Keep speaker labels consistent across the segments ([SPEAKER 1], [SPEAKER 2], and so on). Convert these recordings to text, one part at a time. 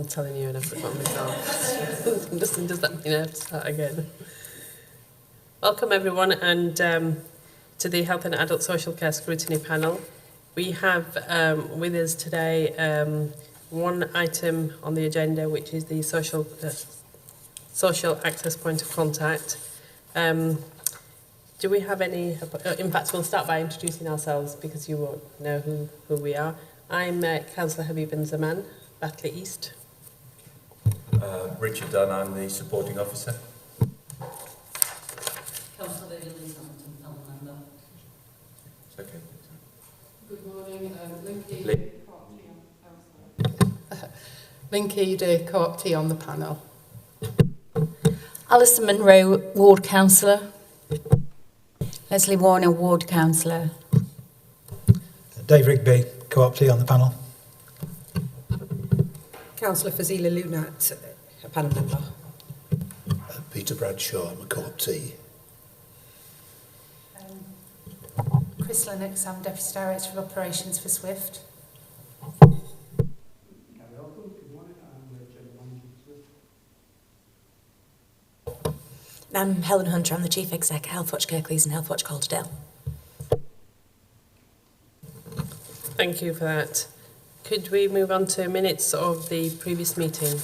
[SPEAKER 1] I'm telling you, and I've forgotten myself. Does that mean I have to start again? Welcome everyone, and to the Health and Adult Social Care Scrutiny panel. We have with us today one item on the agenda, which is the social access point of contact. Do we have any? In fact, we'll start by introducing ourselves because you won't know who we are. I'm Councillor Habib Zaman, Batley East.
[SPEAKER 2] Richard Dunn, I'm the supporting officer.
[SPEAKER 3] Councillor Lily Hamilton, panel member.
[SPEAKER 2] It's okay.
[SPEAKER 4] Good morning, Linky
[SPEAKER 2] Lee.
[SPEAKER 4] Linky de Coopty on the panel.
[SPEAKER 5] Alison Munro, Ward Councillor. Leslie Warner, Ward Councillor.
[SPEAKER 6] Dave Rigby, Co-optee on the panel.
[SPEAKER 7] Councillor Fazila Lunat, a panel member.
[SPEAKER 8] Peter Bradshaw, I'm a co-optee.
[SPEAKER 9] Chris Lennox, I'm Deputy Director of Operations for Swift.
[SPEAKER 10] I'm Helen Hunter, I'm the Chief Exec at Healthwatch Kirklees and Healthwatch Calderdale.
[SPEAKER 1] Thank you for that. Could we move on to minutes of the previous meeting?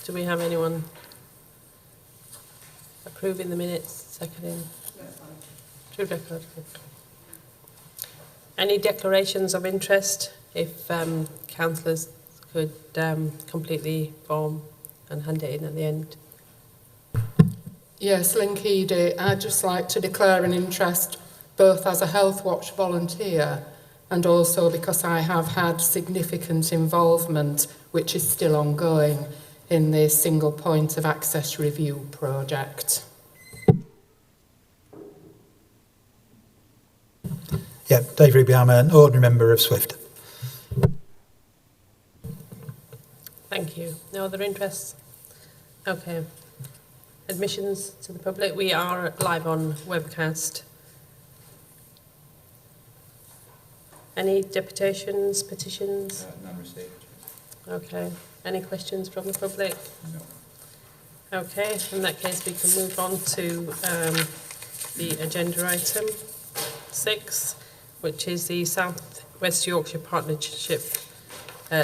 [SPEAKER 1] Do we have anyone approving the minutes, seconding? Rebecca. Any declarations of interest? If councillors could complete the form and hand it in at the end.
[SPEAKER 4] Yes, Linky de, I'd just like to declare an interest both as a Healthwatch volunteer and also because I have had significant involvement, which is still ongoing, in the single point of access review project.
[SPEAKER 6] Yeah, Dave Rigby, I'm an ordinary member of Swift.
[SPEAKER 1] Thank you. No other interests? Okay. Admissions to the public. We are live on webcast. Any deputations, petitions?
[SPEAKER 2] None received.
[SPEAKER 1] Okay. Any questions from the public?
[SPEAKER 2] No.
[SPEAKER 1] Okay. In that case, we can move on to the agenda item 6, which is the South West Yorkshire Partnership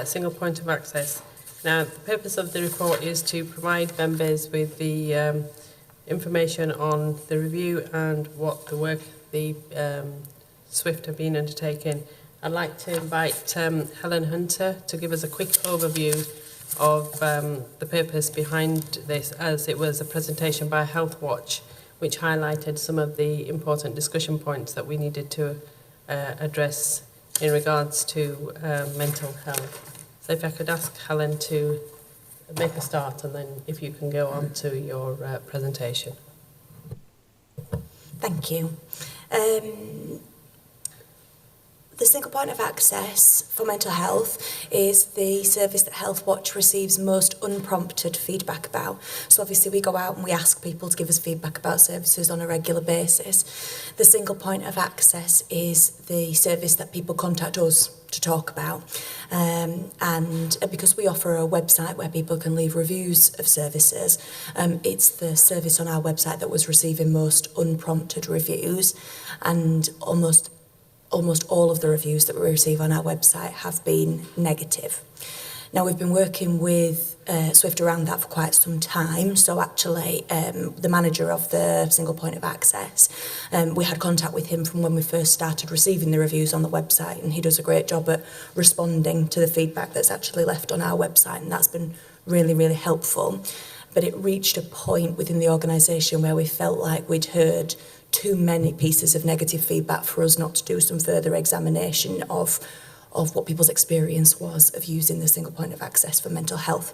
[SPEAKER 1] single point of access. Now, the purpose of the report is to provide members with the information on the review and what the work the SWIFT have been undertaking. I'd like to invite Helen Hunter to give us a quick overview of the purpose behind this, as it was a presentation by Healthwatch, which highlighted some of the important discussion points that we needed to address in regards to mental health. So if I could ask Helen to make a start, and then if you can go on to your presentation.
[SPEAKER 10] Thank you. The single point of access for mental health is the service that Healthwatch receives most unprompted feedback about. So obviously we go out and we ask people to give us feedback about services on a regular basis. The single point of access is the service that people contact us to talk about. And because we offer a website where people can leave reviews of services, it's the service on our website that was receiving most unprompted reviews, and almost all of the reviews that we receive on our website have been negative. Now, we've been working with Swift around that for quite some time. So actually, the manager of the single point of access, we had contact with him from when we first started receiving the reviews on the website, and he does a great job at responding to the feedback that's actually left on our website, and that's been really, really helpful. But it reached a point within the organisation where we felt like we'd heard too many pieces of negative feedback for us not to do some further examination of what people's experience was of using the single point of access for mental health.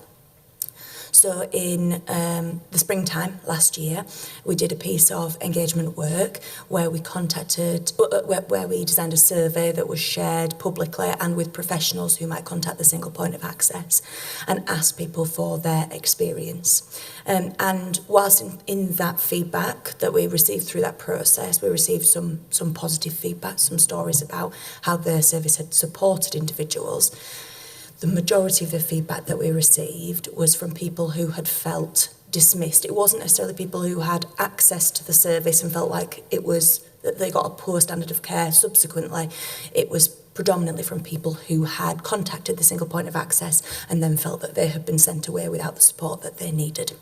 [SPEAKER 10] So in the springtime last year, we did a piece of engagement work where we where we designed a survey that was shared publicly and with professionals who might contact the single point of access and asked people for their experience. And whilst in that feedback that we received through that process, we received some positive feedback, some stories about how the service had supported individuals. The majority of the feedback that we received was from people who had felt dismissed. It wasn't necessarily people who had access to the service and felt like that they got a poor standard of care subsequently. It was predominantly from people who had contacted the single point of access and then felt that they had been sent away without the support that they needed.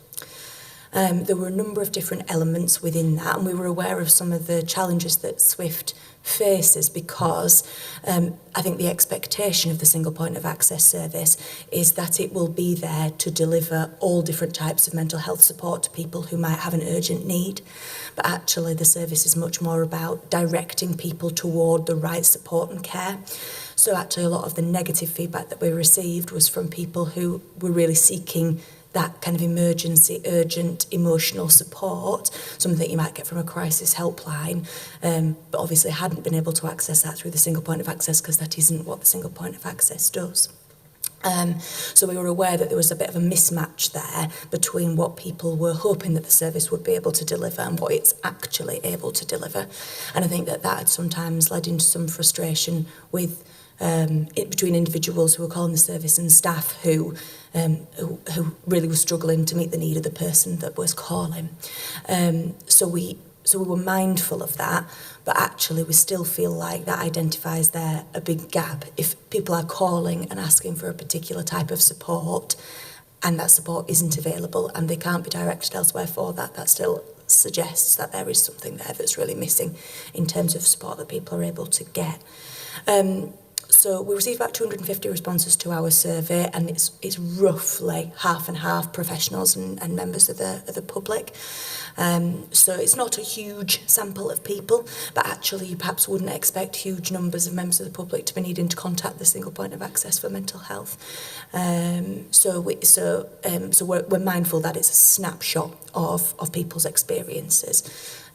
[SPEAKER 10] There were a number of different elements within that, and we were aware of some of the challenges that Swift faces because I think the expectation of the single point of access service is that it will be there to deliver all different types of mental health support to people who might have an urgent need. But actually the service is much more about directing people toward the right support and care. So actually a lot of the negative feedback that we received was from people who were really seeking that kind of emergency, urgent, emotional support, something that you might get from a crisis helpline, but obviously hadn't been able to access that through the single point of access because that isn't what the single point of access does. So we were aware that there was a bit of a mismatch there between what people were hoping that the service would be able to deliver and what it's actually able to deliver. And I think that had sometimes led into some frustration with between individuals who were calling the service and staff who really were struggling to meet the need of the person that was calling. So we were mindful of that, but actually we still feel like that identifies there a big gap. If people are calling and asking for a particular type of support and that support isn't available and they can't be directed elsewhere for that, that still suggests that there is something there that's really missing in terms of support that people are able to get. So we received about 250 responses to our survey, and it's roughly half and half professionals and members of the public. So it's not a huge sample of people, but actually you perhaps wouldn't expect huge numbers of members of the public to be needing to contact the single point of access for mental health. So we're mindful that it's a snapshot of people's experiences,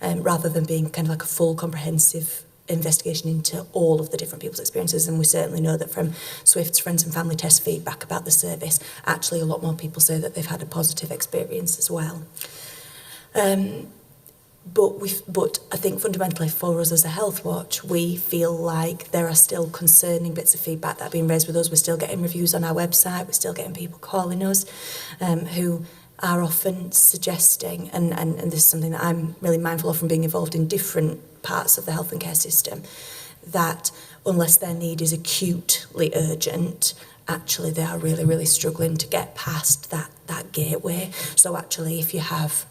[SPEAKER 10] rather than being kind of like a full comprehensive investigation into all of the different people's experiences. And we certainly know that from Swift's friends and family test feedback about the service, actually a lot more people say that they've had a positive experience as well. But I think fundamentally for us as a Health Watch, we feel like there are still concerning bits of feedback that are being raised with us. We're still getting reviews on our website, we're still getting people calling us who are often suggesting, and this is something that I'm really mindful of from being involved in different parts of the health and care system, that unless their need is acutely urgent, actually they are really, really struggling to get past that gateway. So actually if you have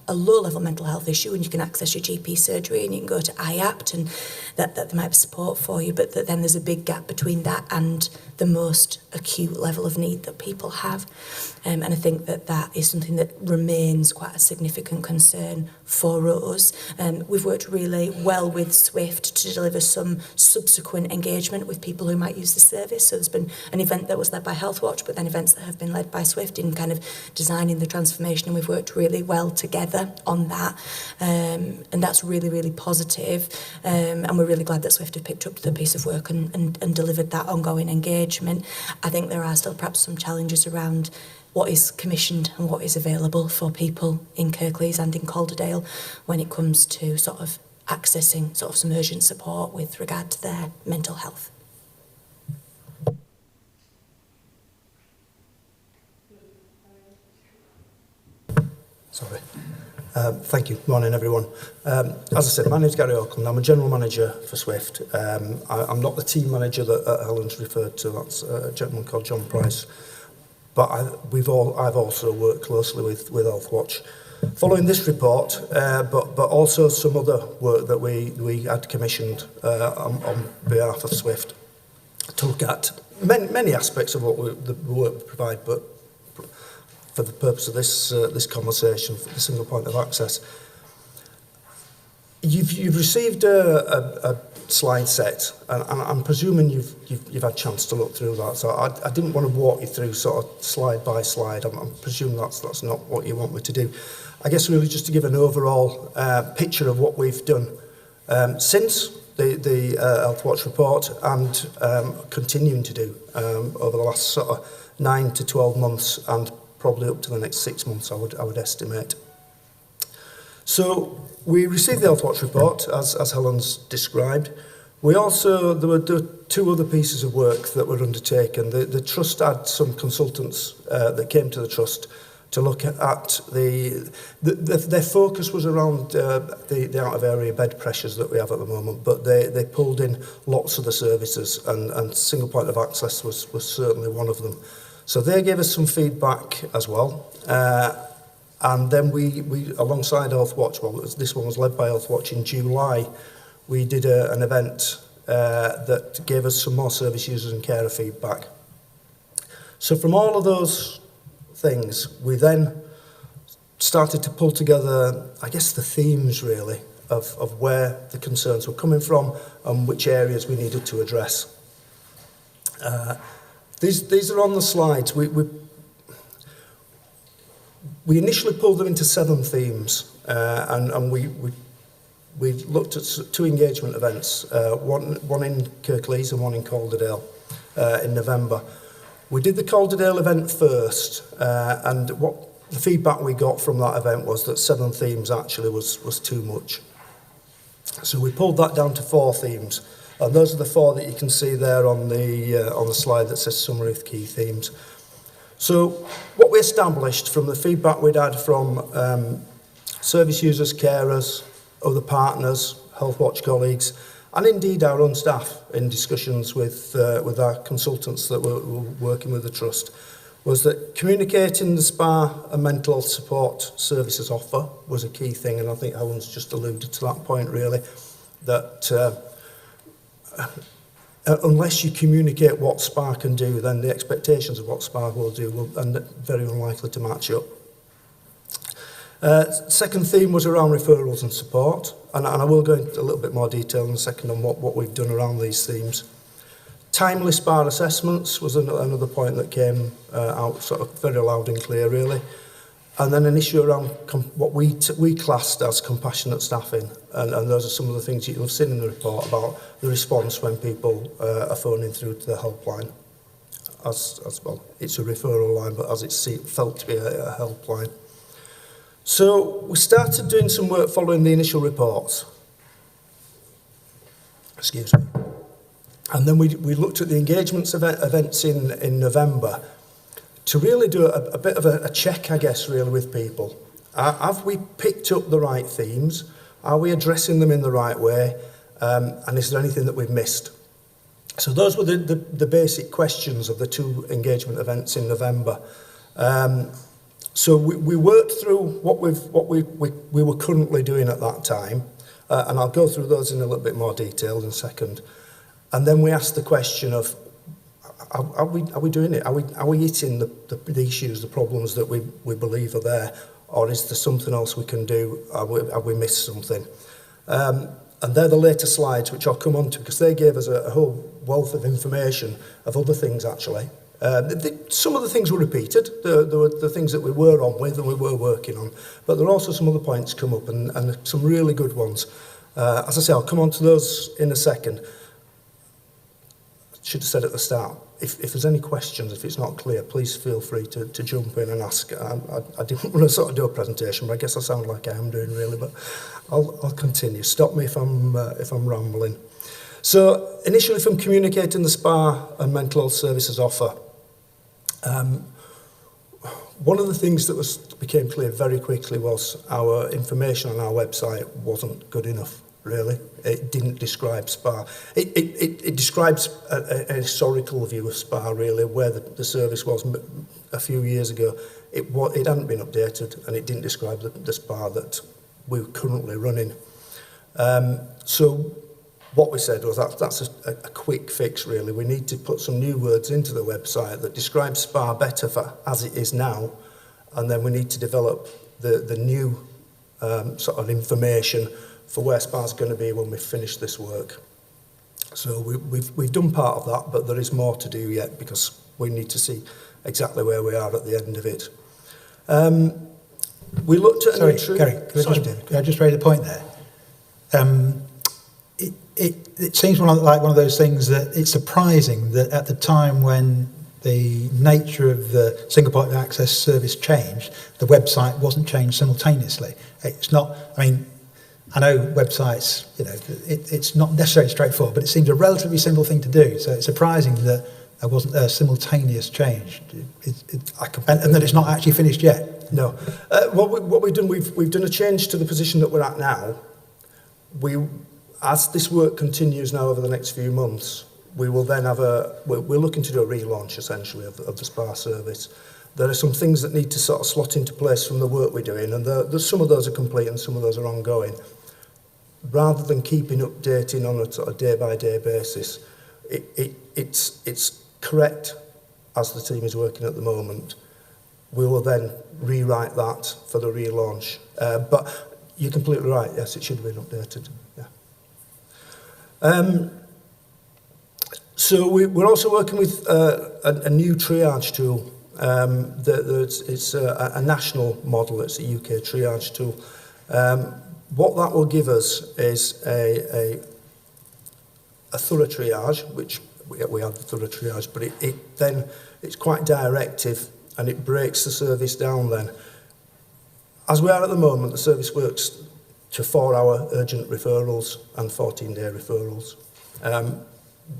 [SPEAKER 10] a low-level mental health issue and you can access your GP surgery and you can go to IAPT and that there might be support for you, but then there's a big gap between that and the most acute level of need that people have. And I think that is something that remains quite a significant concern for us. We've worked really well with Swift to deliver some subsequent engagement with people who might use the service. So there's been an event that was led by Health Watch, but then events that have been led by Swift in kind of designing the transformation, and we've worked really well together on that. And that's really, really positive. And we're really glad that Swift have picked up the piece of work and delivered that ongoing engagement. I think there are still perhaps some challenges around what is commissioned and what is available for people in Kirklees and in Calderdale when it comes to sort of accessing sort of some urgent support with regard to their mental health.
[SPEAKER 6] Sorry. Thank you. Morning, everyone. As I said, my name is Gary Oakham. I'm a general manager for Swift. I'm not the team manager that Helen's referred to. That's a gentleman called John Price. But I've also worked closely with Health Watch, following this report, but also some other work that we had commissioned on behalf of Swift to look at many aspects of the work we provide, but for the purpose of this conversation, for the single point of access, you've received a slide set, and I'm presuming you've had a chance to look through that. So I didn't want to walk you through sort of slide by slide. I'm presuming that's not what you want me to do. I guess really just to give an overall picture of what we've done since the Health Watch report and continuing to do over the last sort of 9 to 12 months and probably up to the next 6 months, I would estimate. So we received the Health Watch report, as Helen's described. There were 2 other pieces of work that were undertaken. The Trust had some consultants that came to the Trust to look at their focus was around the out-of-area bed pressures that we have at the moment, but they pulled in lots of the services, and single point of access was certainly one of them. So they gave us some feedback as well. And then we alongside Health Watch, well, this one was led by Health Watch in July, we did an event that gave us some more service users and carer feedback. So from all of those things, we then started to pull together, I guess, the themes really of where the concerns were coming from and which areas we needed to address. These are on the slides. We initially pulled them into 7 themes, and we looked at 2 engagement events, one in Kirklees and one in Calderdale in November. We did the Calderdale event first, and what the feedback we got from that event was that 7 themes actually was too much. So we pulled that down to 4 themes, and those are the 4 that you can see there on the slide that says summary of key themes. So what we established from the feedback we'd had from service users, carers, other partners, Health Watch colleagues, and indeed our own staff in discussions with our consultants that were working with the Trust, was that communicating the SPA and mental health support services offer was a key thing, and I think Helen's just alluded to that point really, that unless you communicate what SPA can do, then the expectations of what SPA will do are very unlikely to match up. Second theme was around referrals and support, and I will go into a little bit more detail in a second on what we've done around these themes. Timely SPA assessments was another point that came out sort of very loud and clear really. And then an issue around what we classed as compassionate staffing. And those are some of the things you'll have seen in the report about the response when people are phoning through to the helpline. As well, it's a referral line, but as it's felt to be a helpline. So we started doing some work following the initial reports. Excuse me. And then we looked at the engagements events in November, to really do a bit of a check, I guess, really, with people. Have we picked up the right themes? Are we addressing them in the right way? And is there anything that we've missed? So those were the basic questions of the 2 engagement events in November. So we worked through what we were currently doing at that time, and I'll go through those in a little bit more detail in a second. And then we asked the question of, are we doing it? Are we hitting the issues, the problems that we believe are there? Or is there something else we can do? Have we missed something? And they're the later slides, which I'll come on to, because they gave us a whole wealth of information of other things, actually. Some of the things were repeated. There were the things that we were on with and we were working on. But there are also some other points come up, and some really good ones. As I say, I'll come on to those in a second. Should have said at the start, if there's any questions, if it's not clear, please feel free to jump in and ask. I didn't want to sort of do a presentation, but I guess I sound like I am doing really, but I'll continue. Stop me if I'm rambling. So initially from communicating the SPA and mental health services offer, one of the things that became clear very quickly was our information on our website wasn't good enough. Really, it didn't describe SPA. It describes a historical view of SPA, really, where the service was a few years ago. It hadn't been updated, and it didn't describe the SPA that we're currently running. So what we said was that's a quick fix, really. We need to put some new words into the website that describe SPA better for as it is now, and then we need to develop the new sort of information for where SPA's going to be when we finish this work. So we've done part of that, but there is more to do yet because we need to see exactly where we are at the end of it. We looked at...
[SPEAKER 11] Sorry, Gary, can I just raise a point there? It seems like one of those things that it's surprising that at the time when the nature of the single point of access service changed, the website wasn't changed simultaneously. It's not, I mean, I know websites, it's not necessarily straightforward, but it seems a relatively simple thing to do. So it's surprising that there wasn't a simultaneous change, and that it's not actually finished yet.
[SPEAKER 6] No. What we've done, we've done a change to the position that we're at now. As this work continues now over the next few months, we will then have we're looking to do a relaunch essentially of the SPA service. There are some things that need to sort of slot into place from the work we're doing, and some of those are complete and some of those are ongoing. Rather than keeping updating on a sort of day-by-day basis, it's correct as the team is working at the moment. We will then rewrite that for the relaunch. But you're completely right, yes, it should have been updated. Yeah. So we're also working with a new triage tool. It's a national model, it's a UK triage tool. What that will give us is a thorough triage, which we have the thorough triage, but it's quite directive and it breaks the service down then. As we are at the moment, the service works to 4-hour urgent referrals and 14-day referrals.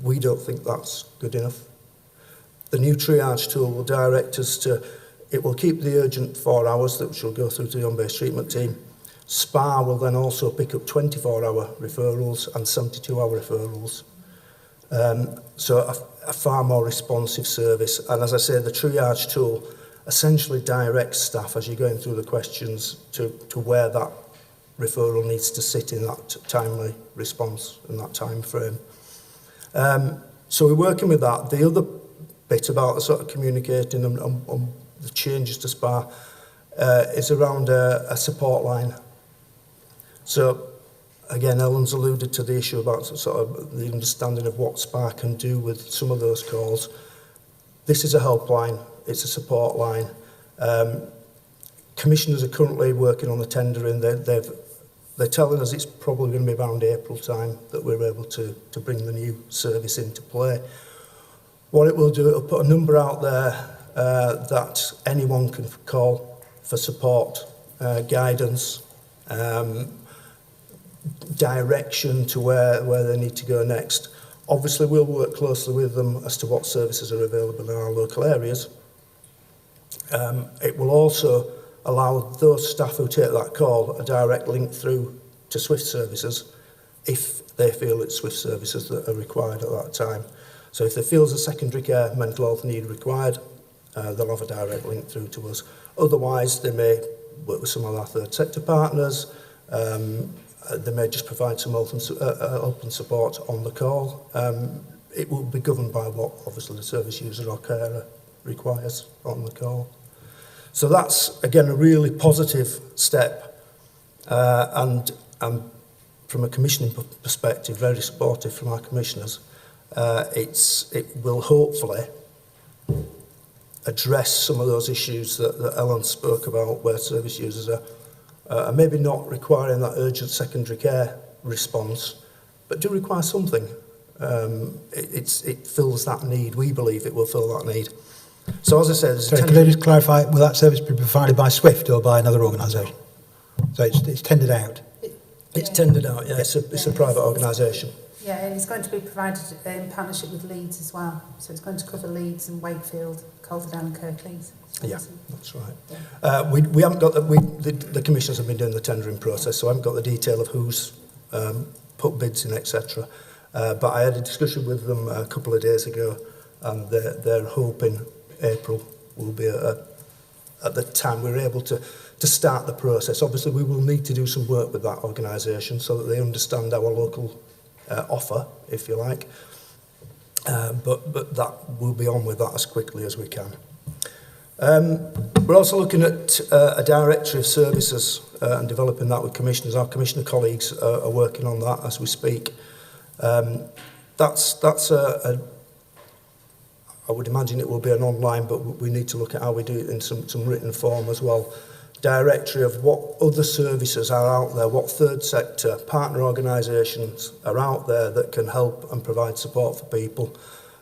[SPEAKER 6] We don't think that's good enough. The new triage tool will direct us to, it will keep the urgent 4 hours, which will go through to the home-based treatment team. SPA will then also pick up 24-hour referrals and 72-hour referrals. So a far more responsive service. And as I say, the triage tool essentially directs staff as you're going through the questions to where that referral needs to sit in that timely response in that time frame. So we're working with that. The other bit about the sort of communicating on the changes to SPA is around a support line. So again, Ellen's alluded to the issue about sort of the understanding of what SPA can do with some of those calls. This is a helpline, it's a support line. Commissioners are currently working on the tendering. They're telling us it's probably going to be around April time that we're able to bring the new service into play. What it will do, it'll put a number out there that anyone can call for support, guidance, direction to where they need to go next. Obviously, we'll work closely with them as to what services are available in our local areas. It will also allow those staff who take that call a direct link through to Swift services if they feel it's Swift services that are required at that time. So if they feel there's a secondary care mental health need required, they'll have a direct link through to us. Otherwise, they may work with some of our third sector partners. They may just provide some help and support on the call. It will be governed by what obviously the service user or carer requires on the call. So that's, again, a really positive step and from a commissioning perspective, very supportive from our commissioners. It will hopefully address some of those issues that Ellen spoke about where service users are maybe not requiring that urgent secondary care response, but do require something. It fills that need. We believe it will fill that need. So as I said...
[SPEAKER 11] Sorry, could I just clarify, will that service be provided by Swift or by another organisation? So it's tendered out?
[SPEAKER 6] It's tendered out, yeah. It's a private organisation.
[SPEAKER 9] Yeah, and it's going to be provided in partnership with Leeds as well. So it's going to cover Leeds and Wakefield, Calderdown and Kirklees.
[SPEAKER 6] Yeah, that's right. Yeah. We haven't got... The commissioners have been doing the tendering process, so I haven't got the detail of who's put bids in, etc. But I had a discussion with them a couple of days ago, and they're hoping April will be at the time we're able to start the process. Obviously, we will need to do some work with that organisation so that they understand our local offer, if you like. But that we'll be on with that as quickly as we can. We're also looking at a directory of services and developing that with commissioners. Our commissioner colleagues are working on that as we speak. that's I would imagine it will be an online, but we need to look at how we do it in some written form as well. Directory of what other services are out there, what third sector partner organisations are out there that can help and provide support for people.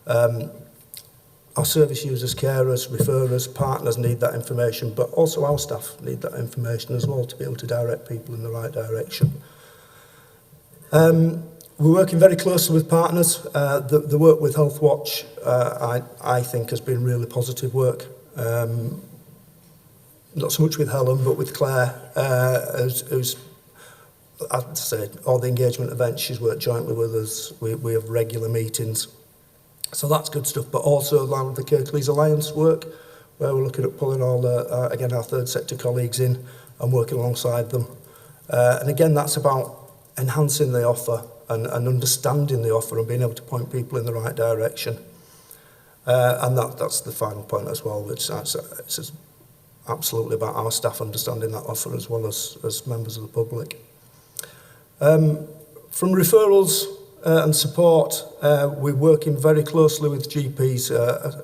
[SPEAKER 6] Our service users, carers, referrers, partners need that information, but also our staff need that information as well to be able to direct people in the right direction. We're working very closely with partners. The work with Health Watch, I think, has been really positive work. Not so much with Helen, but with Claire, who's, I'd say, all the engagement events, she's worked jointly with us. We have regular meetings. So that's good stuff. But also the Kirklees Alliance work, where we're looking at pulling all, again, our third sector colleagues in and working alongside them. And again, that's about enhancing the offer and understanding the offer and being able to point people in the right direction. And that's the final point as well, which it's absolutely about our staff understanding that offer as well as members of the public. From referrals and support, we're working very closely with GPs.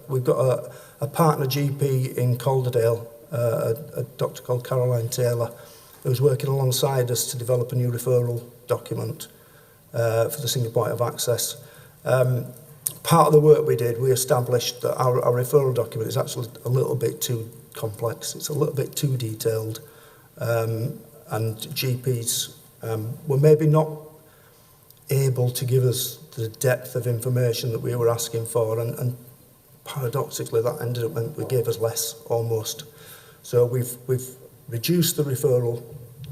[SPEAKER 6] We've got a partner GP in Calderdale, a doctor called Caroline Taylor, who's working alongside us to develop a new referral document for the single point of access. Part of the work we did, we established that our referral document is actually a little bit too complex. It's a little bit too detailed, and GPs were maybe not able to give us the depth of information that we were asking for, and paradoxically that ended up meant we gave us less almost. So we've reduced the referral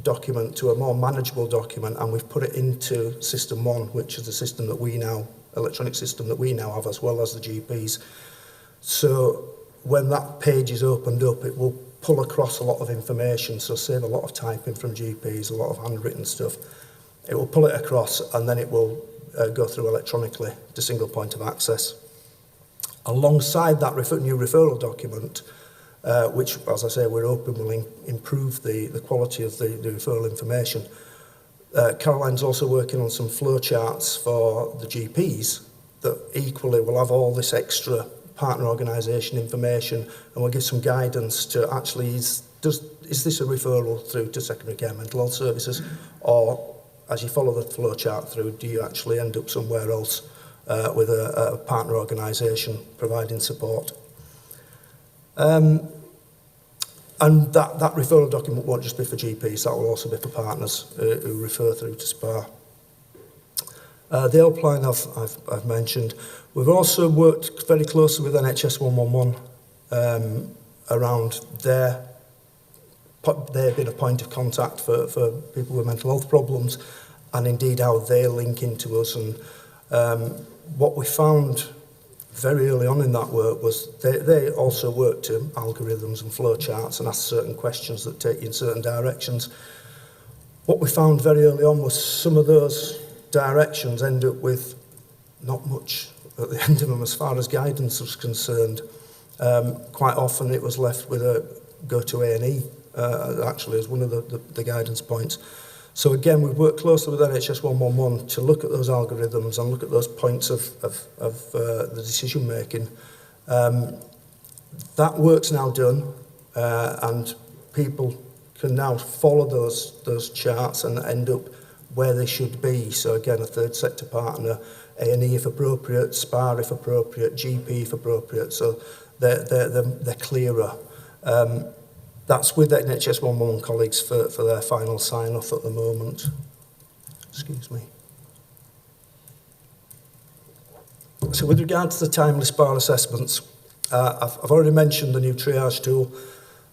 [SPEAKER 6] document to a more manageable document, and we've put it into System 1, which is the system that we now, electronic system that we now have, as well as the GPs. So when that page is opened up, it will pull across a lot of information, so save a lot of typing from GPs, a lot of handwritten stuff. It will pull it across, and then it will go through electronically to single point of access. Alongside that new referral document, which, as I say, we're hoping will improve the quality of the referral information, Caroline's also working on some flowcharts for the GPs that equally will have all this extra partner organisation information, and will give some guidance to actually, is this a referral through to secondary care mental health services, or as you follow the flowchart through, do you actually end up somewhere else with a partner organisation providing support? And that referral document won't just be for GPs, that will also be for partners who refer through to SPA. The helpline I've mentioned. We've also worked very closely with NHS 111 around their being a point of contact for people with mental health problems, and indeed how they link into us. And what we found very early on in that work was they also work to algorithms and flowcharts and ask certain questions that take you in certain directions. What we found very early on was some of those directions end up with not much at the end of them as far as guidance was concerned. Quite often it was left with a go to A&E, actually, as one of the guidance points. So again, we've worked closely with NHS 111 to look at those algorithms and look at those points of the decision making. That work's now done, and people can now follow those charts and end up where they should be. So again, a third sector partner, A&E if appropriate, SPA if appropriate, GP if appropriate. So they're clearer. That's with NHS 111 colleagues for their final sign-off at the moment. Excuse me. So with regard to the timely SPA assessments, I've already mentioned the new triage tool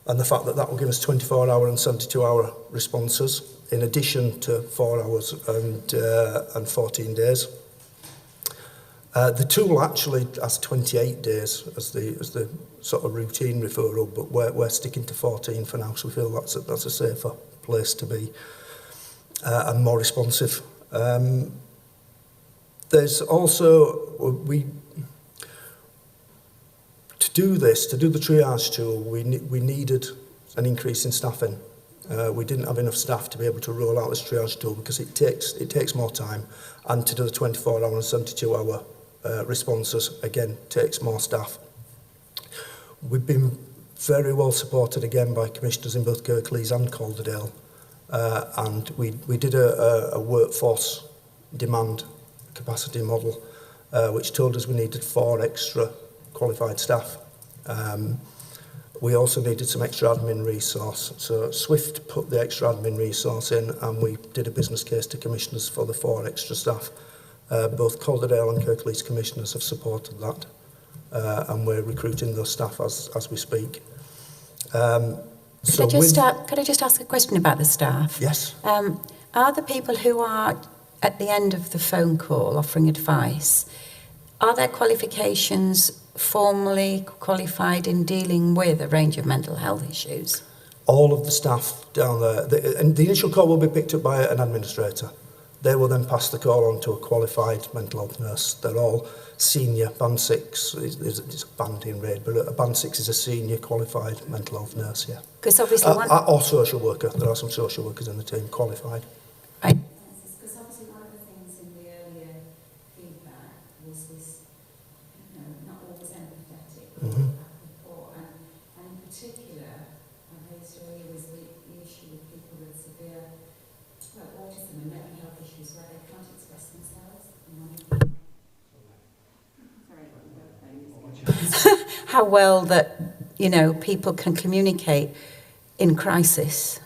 [SPEAKER 6] and the fact that that will give us 24-hour and 72-hour responses, in addition to 4 hours and 14 days. The tool actually has 28 days as the sort of routine referral, but we're sticking to 14 for now, so we feel that's a safer place to be and more responsive. There's also, to do the triage tool, we needed an increase in staffing We didn't have enough staff to be able to roll out this triage tool because it takes more time, and to do the 24-hour and 72-hour responses, again, takes more staff. We've been very well supported again by commissioners in both Kirklees and Calderdale, and we did a workforce demand capacity model, which told us we needed 4 extra qualified staff. We also needed some extra admin resource. So Swift put the extra admin resource in, and we did a business case to commissioners for the 4 extra staff. Both Calderdale and Kirklees commissioners have supported that, and we're recruiting those staff as we speak.
[SPEAKER 5] Could I just ask a question about the staff?
[SPEAKER 6] Yes.
[SPEAKER 5] Are the people who are at the end of the phone call offering advice, are their qualifications formally qualified in dealing with a range of mental health issues?
[SPEAKER 6] All of the staff down there, and the initial call will be picked up by an administrator. They will then pass the call on to a qualified mental health nurse. They're all senior, band 6, it's a band in red, but a band 6 is a senior qualified mental health nurse, yeah.
[SPEAKER 5] Because obviously
[SPEAKER 6] or social worker. There are some social workers in the team qualified.
[SPEAKER 5] Right.
[SPEAKER 3] Because obviously one of the things in the earlier feedback was this, not always empathetic report, and in particular, I raised earlier was the issue with people with severe autism and mental health issues where they can't express themselves.
[SPEAKER 5] How well that, people can communicate in crisis.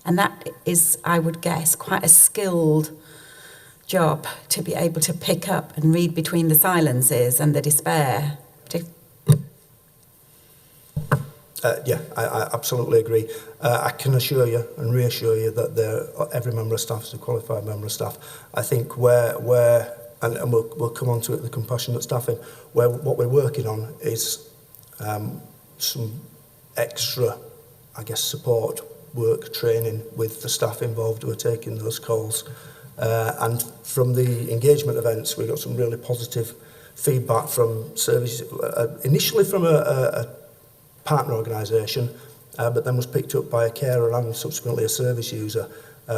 [SPEAKER 5] And that is, I would guess, quite a skilled job to be able to pick up and read between the silences and the despair.
[SPEAKER 6] Yeah, I absolutely agree. I can assure you and reassure you that every member of staff is a qualified member of staff. I think where and we'll come on to it, the compassionate staffing, where what we're working on is some extra, I guess, support work training with the staff involved who are taking those calls. And from the engagement events, we got some really positive feedback from services, initially from a partner organisation, but then was picked up by a carer and subsequently a service user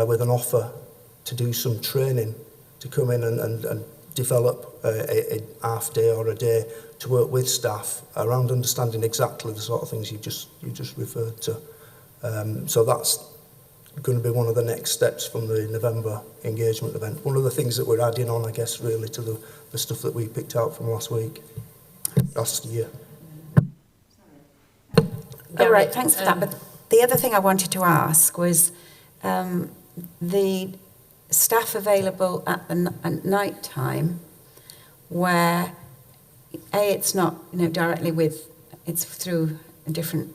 [SPEAKER 6] with an offer to do some training, to come in and develop a half day or a day to work with staff around understanding exactly the sort of things you just referred to. So that's going to be one of the next steps from the November engagement event. One of the things that we're adding on, I guess, really to the stuff that we picked out from last year.
[SPEAKER 5] All right, thanks for that. But the other thing I wanted to ask was the staff available at night time, where it's not directly with, it's through a different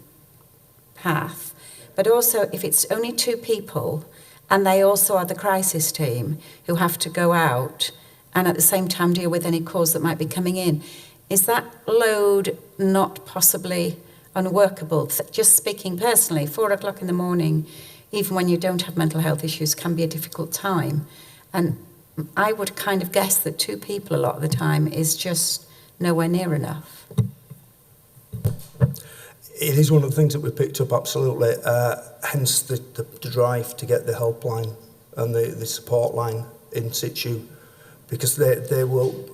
[SPEAKER 5] path, but also if it's only 2 people and they also are the crisis team who have to go out and at the same time deal with any calls that might be coming in, is that load not possibly unworkable? Just speaking personally, 4 o'clock in the morning, even when you don't have mental health issues, can be a difficult time. And I would kind of guess that 2 people a lot of the time is just nowhere near enough.
[SPEAKER 6] It is one of the things that we picked up, absolutely. Hence the drive to get the helpline and the support line in situ, because they will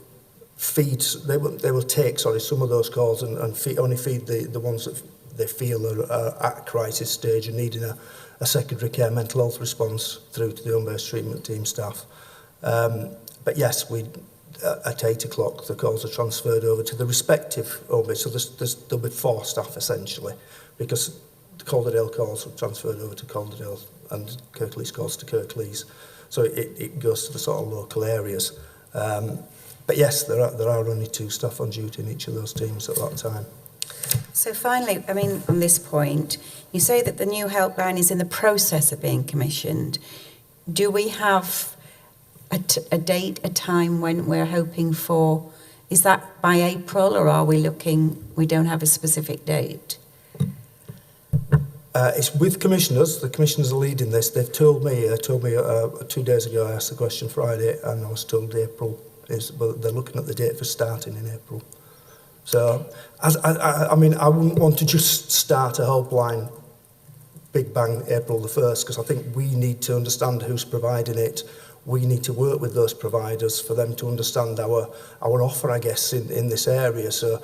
[SPEAKER 6] take some of those calls and only feed the ones that they feel are at crisis stage and needing a secondary care mental health response through to the home-based treatment team staff. But yes, at 8 o'clock the calls are transferred over to the respective home-based, so there'll be 4 staff essentially, because the Calderdale calls are transferred over to Calderdale and Kirklees calls to Kirklees, so it goes to the sort of local areas. But yes, there are only 2 staff on duty in each of those teams at that time.
[SPEAKER 5] So finally, on this point, you say that the new helpline is in the process of being commissioned. Do we have a date, a time when we're hoping for? Is that by April, or are we don't have a specific date?
[SPEAKER 6] It's with commissioners. The commissioners are leading this. They've told me 2 days ago, I asked the question Friday, and I was told April but they're looking at the date for starting in April. So, I wouldn't want to just start a helpline big bang April the 1st, because I think we need to understand who's providing it. We need to work with those providers for them to understand our offer, I guess, in this area. So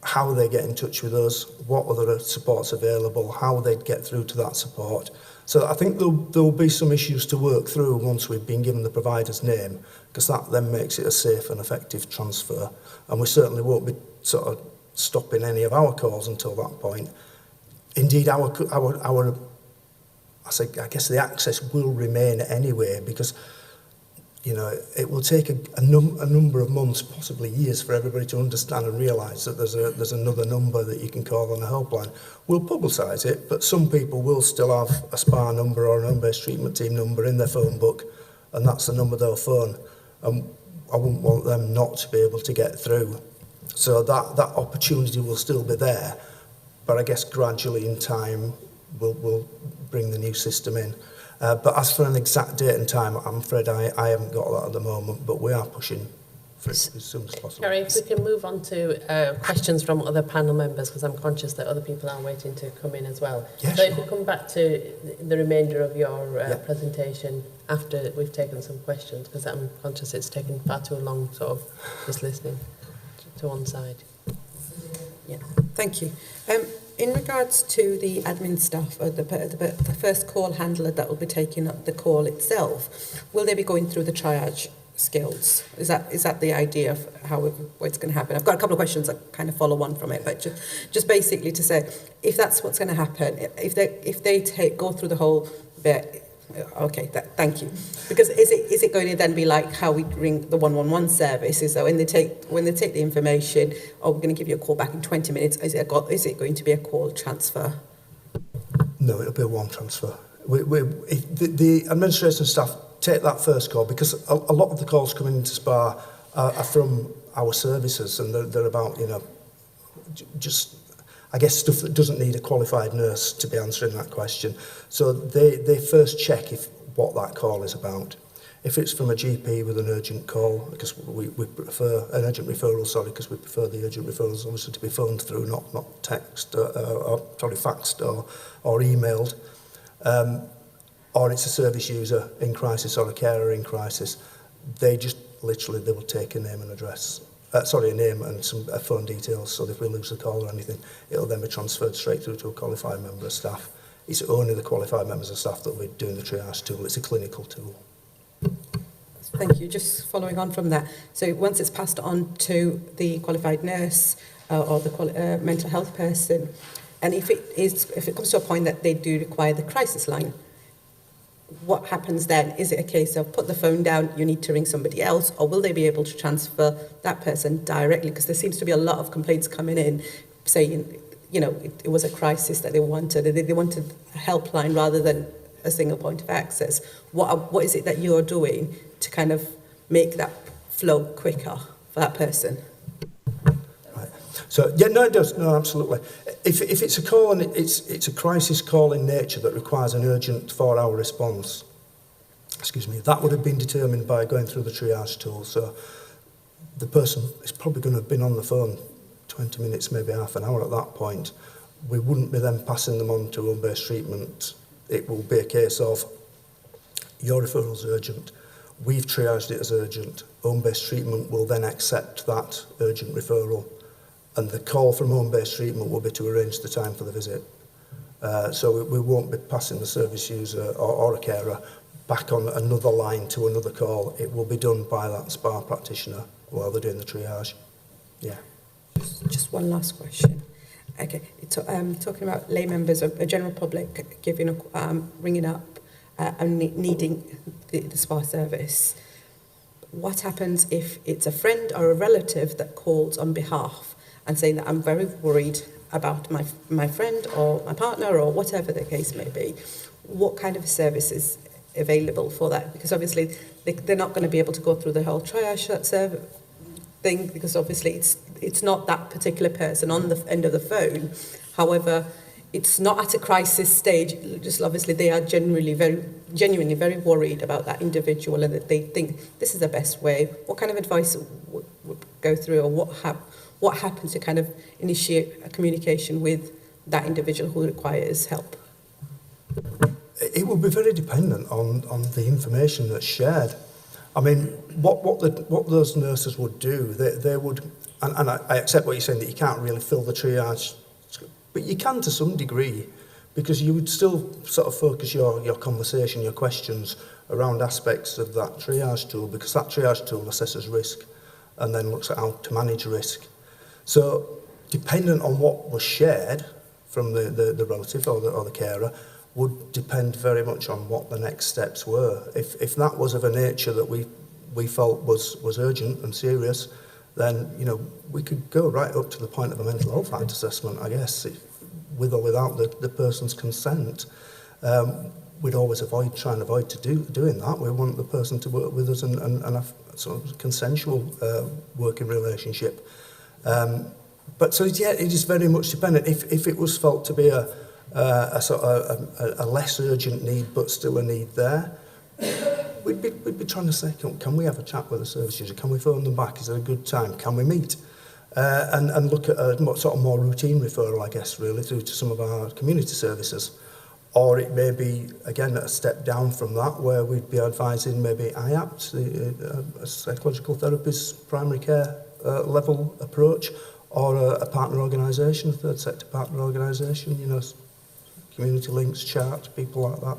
[SPEAKER 6] how they get in touch with us, what other support's available, how they'd get through to that support. So I think there'll be some issues to work through once we've been given the provider's name, because that then makes it a safe and effective transfer. And we certainly won't be sort of stopping any of our calls until that point. Indeed, I guess the access will remain anyway, because it will take a number of months, possibly years, for everybody to understand and realise that there's another number that you can call on a helpline. We'll publicise it, but some people will still have a SPA number or an home-based treatment team number in their phone book, and that's the number they'll phone. And I wouldn't want them not to be able to get through. So that opportunity will still be there, but I guess gradually in time we'll bring the new system in. But as for an exact date and time, I'm afraid I haven't got that at the moment, but we are pushing for it as soon as possible.
[SPEAKER 1] Gary, if we can move on to questions from other panel members, because I'm conscious that other people are waiting to come in as well.
[SPEAKER 6] Yeah,
[SPEAKER 1] so
[SPEAKER 6] sure.
[SPEAKER 1] if we come back to the remainder of your presentation after we've taken some questions, because I'm conscious it's taken far too long sort of just listening to one side.
[SPEAKER 7] Yeah, thank you. In regards to the admin staff, or the first call handler that will be taking up the call itself, will they be going through the triage skills? Is that the idea of how it's going to happen? I've got a couple of questions that kind of follow on from it, but just basically to say, if that's what's going to happen, if they go through the whole bit. Okay, thank you. Because is it going to then be like how we ring the 111 services? So when they take the information, we're going to give you a call back in 20 minutes. Is it going to be a call transfer?
[SPEAKER 6] No, it'll be a one transfer. The administration staff take that first call, because a lot of the calls coming into SPA are from our services, and they're about just, I guess, stuff that doesn't need a qualified nurse to be answering that question. So they first check what that call is about. If it's from a GP with an urgent call, because we prefer an urgent referral, because we prefer the urgent referrals obviously to be phoned through, not text, faxed or emailed. Or it's a service user in crisis or a carer in crisis. They will take a name and address. A name and some phone details, so that if we lose the call or anything, it'll then be transferred straight through to a qualified member of staff. It's only the qualified members of staff that we're doing the triage tool. It's a clinical tool.
[SPEAKER 7] Thank you. Just following on from that, so once it's passed on to the qualified nurse or the mental health person, and if it comes to a point that they do require the crisis line, what happens then? Is it a case of put the phone down, you need to ring somebody else, or will they be able to transfer that person directly? Because there seems to be a lot of complaints coming in saying, it was a crisis that they wanted. They wanted a helpline rather than a single point of access. What is it that you're doing to kind of make that flow quicker for that person?
[SPEAKER 6] Right. So, yeah, no, it does. No, absolutely. If it's a call and it's a crisis call in nature that requires an urgent 4-hour response, that would have been determined by going through the triage tool. So the person is probably going to have been on the phone 20 minutes, maybe half an hour at that point. We wouldn't be then passing them on to home-based treatment. It will be a case of your referral's urgent. We've triaged it as urgent. Home-based treatment will then accept that urgent referral. And the call from home-based treatment will be to arrange the time for the visit. So we won't be passing the service user or a carer back on another line to another call. It will be done by that SPA practitioner while they're doing the triage. Yeah.
[SPEAKER 7] Just one last question. Okay, talking about lay members of a general public ringing up and needing the SPA service. What happens if it's a friend or a relative that calls on behalf and saying that I'm very worried about my friend or my partner or whatever the case may be? What kind of service is available for that? Because obviously they're not going to be able to go through the whole triage thing, because obviously it's not that particular person on the end of the phone. However, it's not at a crisis stage. Just obviously they are genuinely very worried about that individual, and that they think this is the best way. What kind of advice would go through, or what happens to kind of initiate a communication with that individual who requires help?
[SPEAKER 6] It would be very dependent on the information that's shared. I mean, what those nurses would do, they would, and I accept what you're saying, that you can't really fill the triage, but you can to some degree, because you would still sort of focus your conversation, your questions around aspects of that triage tool, because that triage tool assesses risk and then looks at how to manage risk. So dependent on what was shared from the relative or the carer would depend very much on what the next steps were. If that was of a nature that we felt was urgent and serious, then, you know, we could go right up to the point of a mental health act assessment, I guess, with or without the person's consent. We'd always try and avoid doing that. We want the person to work with us and have sort of consensual working relationship. But so yeah, it is very much dependent. If it was felt to be a sort of a less urgent need but still a need there, we'd be trying to say, can we have a chat with the service user? Can we phone them back? Is it a good time? Can we meet? And look at a sort of more routine referral, I guess, really, through to some of our community services. Or it may be, again, a step down from that, where we'd be advising maybe IAPT, a psychological therapist, primary care level approach, or a partner organisation, a third sector partner organisation, you know, community links, chart, people like that.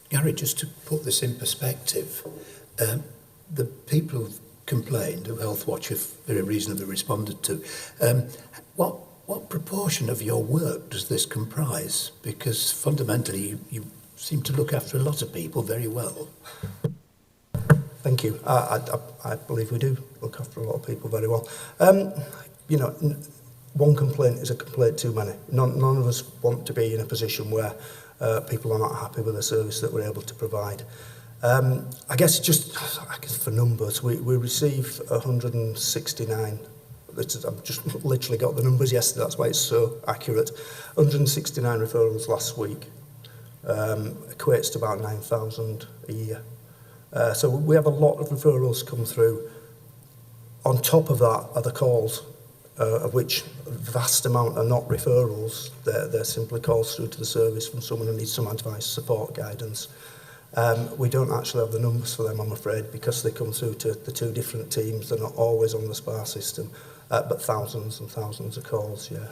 [SPEAKER 8] Gary, just to put this in perspective, the people who've complained, who Health Watch have very reasonably responded to, what proportion of your work does this comprise? Because fundamentally, you seem to look after a lot of people very well.
[SPEAKER 6] Thank you. I believe we do look after a lot of people very well. You know, one complaint is a complaint too many. None of us want to be in a position where people are not happy with the service that we're able to provide. I guess for numbers, we received 169. I've just literally got the numbers yesterday, that's why it's so accurate. 169 referrals last week, equates to about 9,000 a year. So we have a lot of referrals come through. On top of that are the calls, of which a vast amount are not referrals. They're simply calls through to the service from someone who needs some advice, support, guidance. We don't actually have the numbers for them, I'm afraid, because they come through to the two different teams. They're not always on the SPA system, but thousands and thousands of calls, yeah.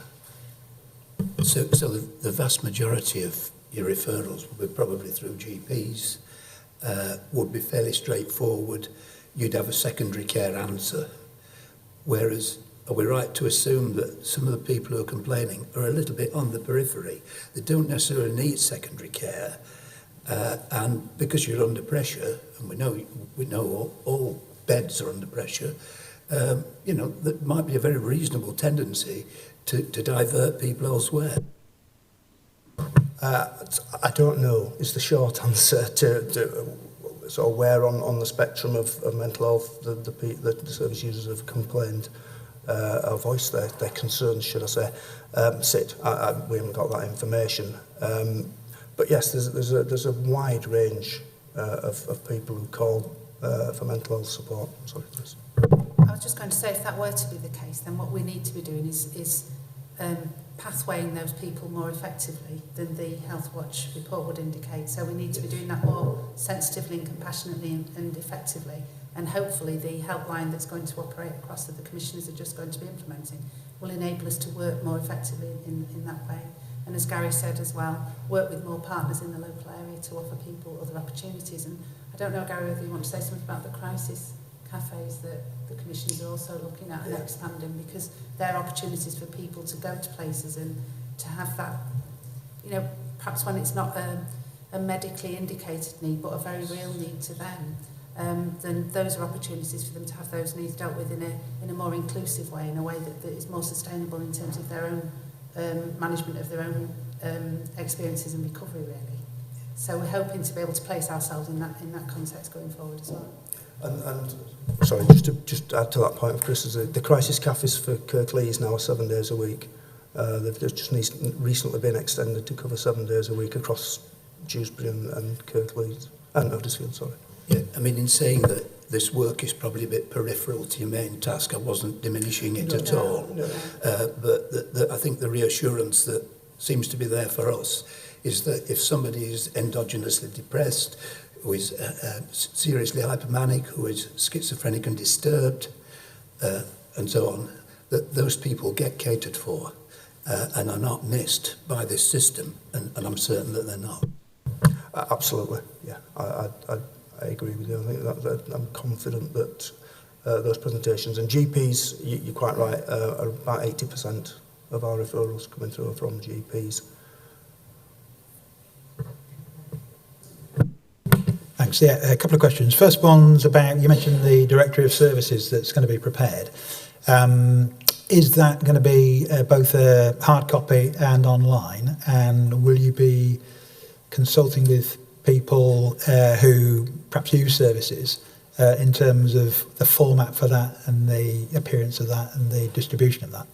[SPEAKER 8] So the vast majority of your referrals will be probably through GPs, would be fairly straightforward. You'd have a secondary care answer, whereas are we right to assume that some of the people who are complaining are a little bit on the periphery? They don't necessarily need secondary care, and because you're under pressure, and we know all beds are under pressure, you know, there might be a very reasonable tendency to divert people elsewhere.
[SPEAKER 6] I don't know is the short answer to sort of where on the spectrum of mental health the service users have complained or voiced their concerns, should I say, sit. We haven't got that information. But yes, there's a wide range of people who call for mental health support. Sorry, please.
[SPEAKER 9] I was just going to say, if that were to be the case, then what we need to be doing is pathwaying those people more effectively than the Health Watch report would indicate. So we need to be doing that more sensitively and compassionately and effectively. And hopefully the helpline that's going to operate across that the commissioners are just going to be implementing will enable us to work more effectively in that way. And as Gary said as well, work with more partners in the local area to offer people other opportunities. And I don't know, Gary, whether you want to say something about the crisis cafes that the commissioners are also looking at and expanding, because they're opportunities for people to go to places and to have that, you know, perhaps when it's not a medically indicated need but a very real need to them, then those are opportunities for them to have those needs dealt with in a more inclusive way, in a way that is more sustainable in terms of their own management of their own experiences and recovery, really. So we're hoping to be able to place ourselves in that context going forward as well.
[SPEAKER 6] And sorry, just to add to that point of Chris's, the crisis cafes for Kirklees now are 7 days a week. They've just recently been extended to cover 7 days a week across Dewsbury and Kirklees and Huddersfield. Sorry.
[SPEAKER 8] Yeah, I mean, in saying that this work is probably a bit peripheral to your main task. I wasn't diminishing it at all. But I think the reassurance that seems to be there for us is that if somebody is endogenously depressed, who is seriously hypomanic, who is schizophrenic and disturbed, and so on, that those people get catered for and are not missed by this system, and I'm certain that they're not.
[SPEAKER 6] Absolutely, yeah. I agree with you. I think that I'm confident that those presentations, and GPs, you're quite right, are about 80% of our referrals coming through are from GPs.
[SPEAKER 11] Thanks. Yeah, a couple of questions. First one's about, you mentioned the directory of services that's going to be prepared. Is that going to be both a hard copy and online? And will you be consulting with people who perhaps use services in terms of the format for that and the appearance of that and the distribution of that?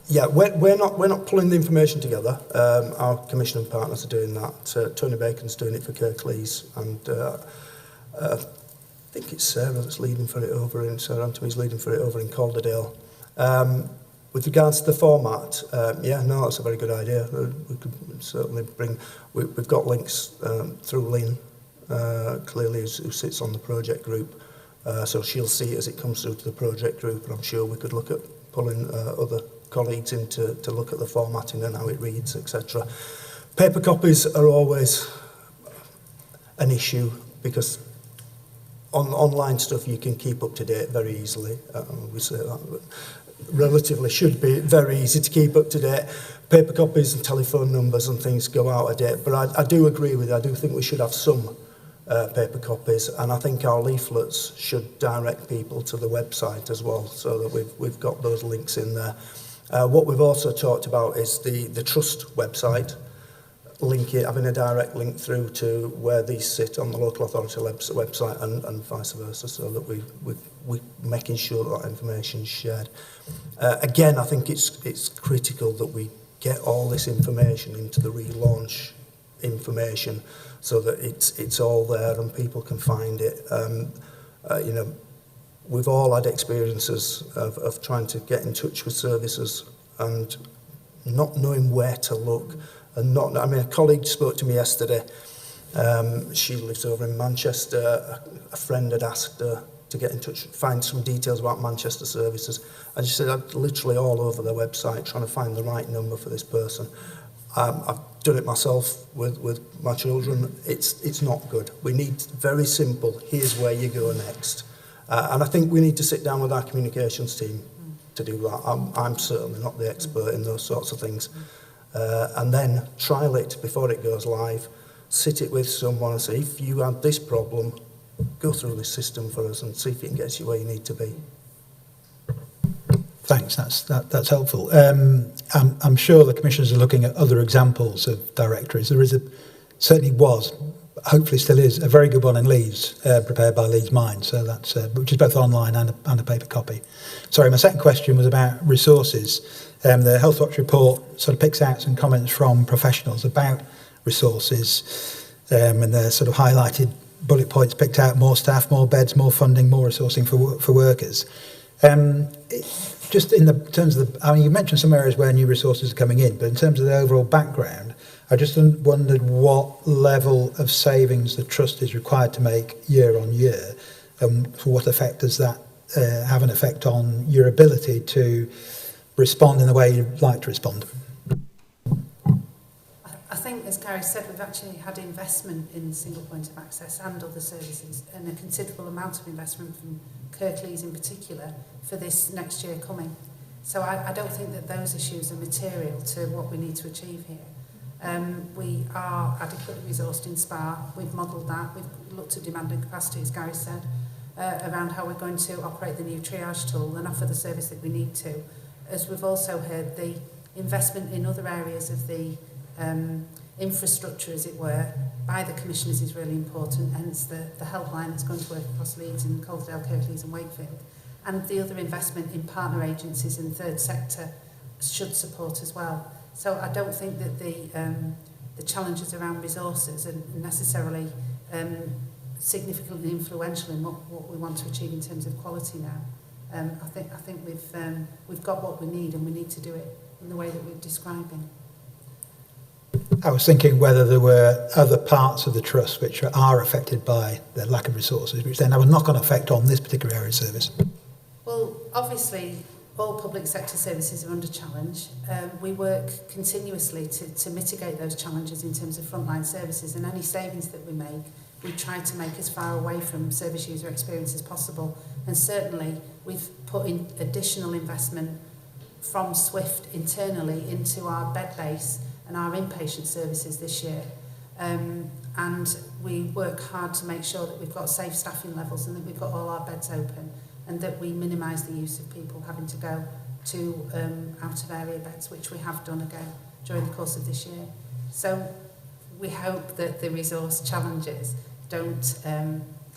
[SPEAKER 6] Yeah, we're not pulling the information together. Our commissioning partners are doing that. Tony Bacon's doing it for Kirklees, and I think it's Sarah that's leading for it over in, Sarah Anthony's leading for it over in Calderdale. With regards to the format, that's a very good idea. We could certainly bring, we've got links through Lynn, clearly, who sits on the project group. So she'll see it as it comes through to the project group, and I'm sure we could look at pulling other colleagues in to look at the formatting and how it reads, etc. Paper copies are always an issue because on online stuff you can keep up to date very easily. We say that, but relatively should be very easy to keep up to date. Paper copies and telephone numbers and things go out of date, but I do agree with you. I do think we should have some paper copies, and I think our leaflets should direct people to the website as well, so that we've got those links in there. What we've also talked about is the Trust website, having a direct link through to where these sit on the local authority website, and vice versa, so that we're making sure that information is shared. Again, I think it's critical that we get all this information into the relaunch information, so that it's all there and people can find it. We've all had experiences of trying to get in touch with services and not knowing where to look. And a colleague spoke to me yesterday. She lives over in Manchester. A friend had asked her to get in touch, find some details about Manchester services. And she said, I'm literally all over their website trying to find the right number for this person. I've done it myself with my children. It's not good. We need very simple, here's where you go next. And I think we need to sit down with our communications team to do that. I'm certainly not the expert in those sorts of things. And then trial it before it goes live. Sit it with someone and say, if you had this problem, go through this system for us and see if it can get you where you need to be.
[SPEAKER 11] Thanks, that's helpful. I'm sure the commissioners are looking at other examples of directories. There certainly was, hopefully still is, a very good one in Leeds, prepared by Leeds Mind, so that's which is both online and a paper copy. Sorry, my second question was about resources. The Health Watch report sort of picks out some comments from professionals about resources, and they're sort of highlighted bullet points, picked out more staff, more beds, more funding, more resourcing for workers. Just in the terms of you mentioned some areas where new resources are coming in, but in terms of the overall background, I just wondered what level of savings the Trust is required to make year on year, and for what effect does that have an effect on your ability to respond in the way you'd like to respond?
[SPEAKER 9] I think, as Gary said, we've actually had investment in single point of access and other services, and a considerable amount of investment from Kirklees in particular for this next year coming. So I don't think that those issues are material to what we need to achieve here. We are adequately resourced in SPA. We've modelled that. We've looked at demand and capacity, as Gary said, around how we're going to operate the new triage tool and offer the service that we need to. As we've also heard, the investment in other areas of the infrastructure, as it were, by the commissioners is really important, hence the helpline that's going to work across Leeds and Calderdale, Kirklees and Wakefield. And the other investment in partner agencies in the third sector should support as well. So I don't think that the challenges around resources are necessarily significantly influential in what we want to achieve in terms of quality now. I think we've got what we need, and we need to do it in the way that we're describing.
[SPEAKER 11] I was thinking whether there were other parts of the trust which are affected by the lack of resources, which then have a knock-on effect on this particular area of service.
[SPEAKER 9] Well, obviously, all public sector services are under challenge. We work continuously to mitigate those challenges in terms of frontline services, and any savings that we make, we try to make as far away from service user experience as possible. And certainly, we've put in additional investment from Swift internally into our bed base and our inpatient services this year. And we work hard to make sure that we've got safe staffing levels and that we've got all our beds open, and that we minimise the use of people having to go to out-of-area beds, which we have done again during the course of this year. So we hope that the resource challenges don't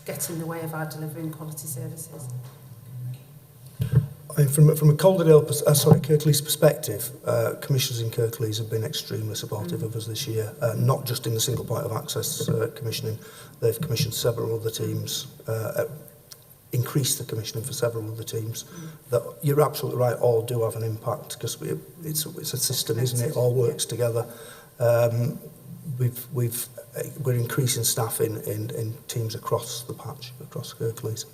[SPEAKER 9] get in the way of our delivering quality services.
[SPEAKER 6] From a Kirklees perspective, commissioners in Kirklees have been extremely supportive of us this year, not just in the single point of access commissioning. They've commissioned several other teams, increased the commissioning for several other teams. That you're absolutely right, all do have an impact, because it's a system, isn't it? It all works together. We're increasing staff in teams across the patch, across Kirklees.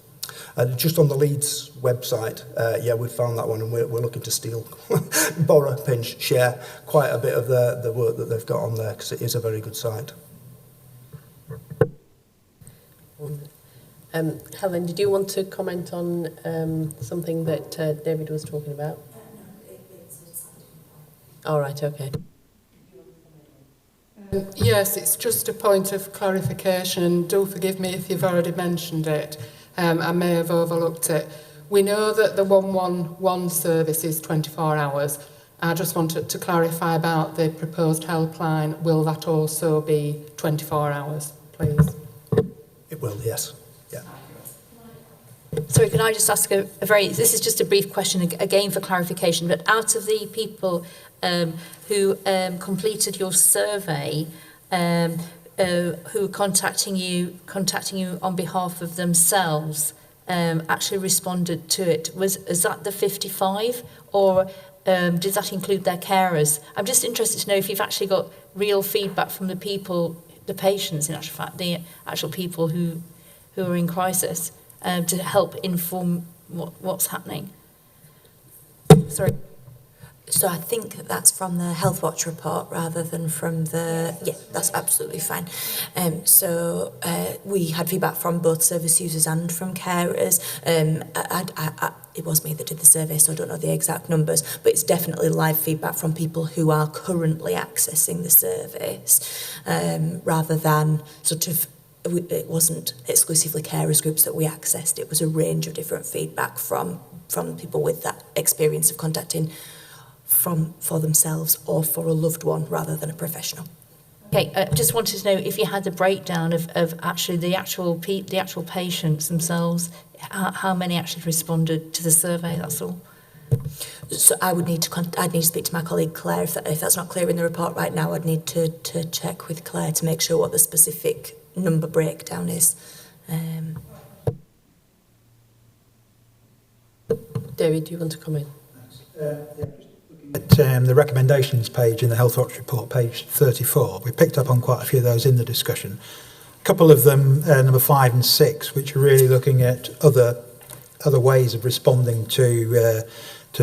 [SPEAKER 6] Just on the Leeds website, we found that one, and we're looking to steal, borrow, pinch, share quite a bit of the work that they've got on there, because it is a very good site.
[SPEAKER 1] Helen, did you want to comment on something that David was talking about?
[SPEAKER 3] No, it's
[SPEAKER 1] All right, okay.
[SPEAKER 4] Yes, it's just a point of clarification, and do forgive me if you've already mentioned it. I may have overlooked it. We know that the 111 service is 24 hours. I just wanted to clarify about the proposed helpline. Will that also be 24 hours, please?
[SPEAKER 6] It will, yes. Yeah.
[SPEAKER 12] Sorry, can I just ask this is just a brief question, again for clarification, but out of the people who completed your survey, who are contacting you on behalf of themselves, actually responded to it, is that the 55, or does that include their carers? I'm just interested to know if you've actually got real feedback from the people, the patients, in actual fact, the actual people who are in crisis, to help inform what's happening. Sorry.
[SPEAKER 10] So I think that's from the Health Watch report rather than from the... Yeah, that's absolutely fine. We had feedback from both service users and from carers. It was me that did the survey, so I don't know the exact numbers, but it's definitely live feedback from people who are currently accessing the service, rather than sort of... It wasn't exclusively carers groups that we accessed. It was a range of different feedback from people with that experience of contacting for themselves or for a loved one rather than a professional.
[SPEAKER 12] Okay, just wanted to know if you had a breakdown of actually the actual patients themselves, how many actually responded to the survey, that's all.
[SPEAKER 10] So I'd need to speak to my colleague Claire. If that's not clear in the report right now, I'd need to check with Claire to make sure what the specific number breakdown is.
[SPEAKER 1] David, do you want to comment?
[SPEAKER 11] At the recommendations page in the Health Watch report, page 34, we picked up on quite a few of those in the discussion. A couple of them, number 5 and 6, which are really looking at other ways of responding to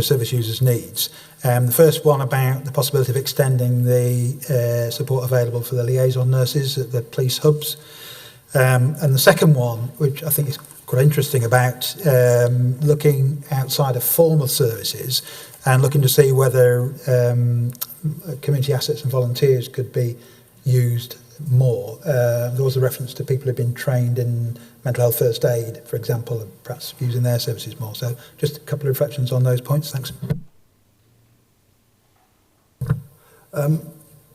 [SPEAKER 11] service users' needs. The first one about the possibility of extending the support available for the liaison nurses at the police hubs. And the second one, which I think is quite interesting, about looking outside of formal services and looking to see whether community assets and volunteers could be used more. There was a reference to people who've been trained in mental health first aid, for example, and perhaps using their services more. So just a couple of reflections on those points. Thanks.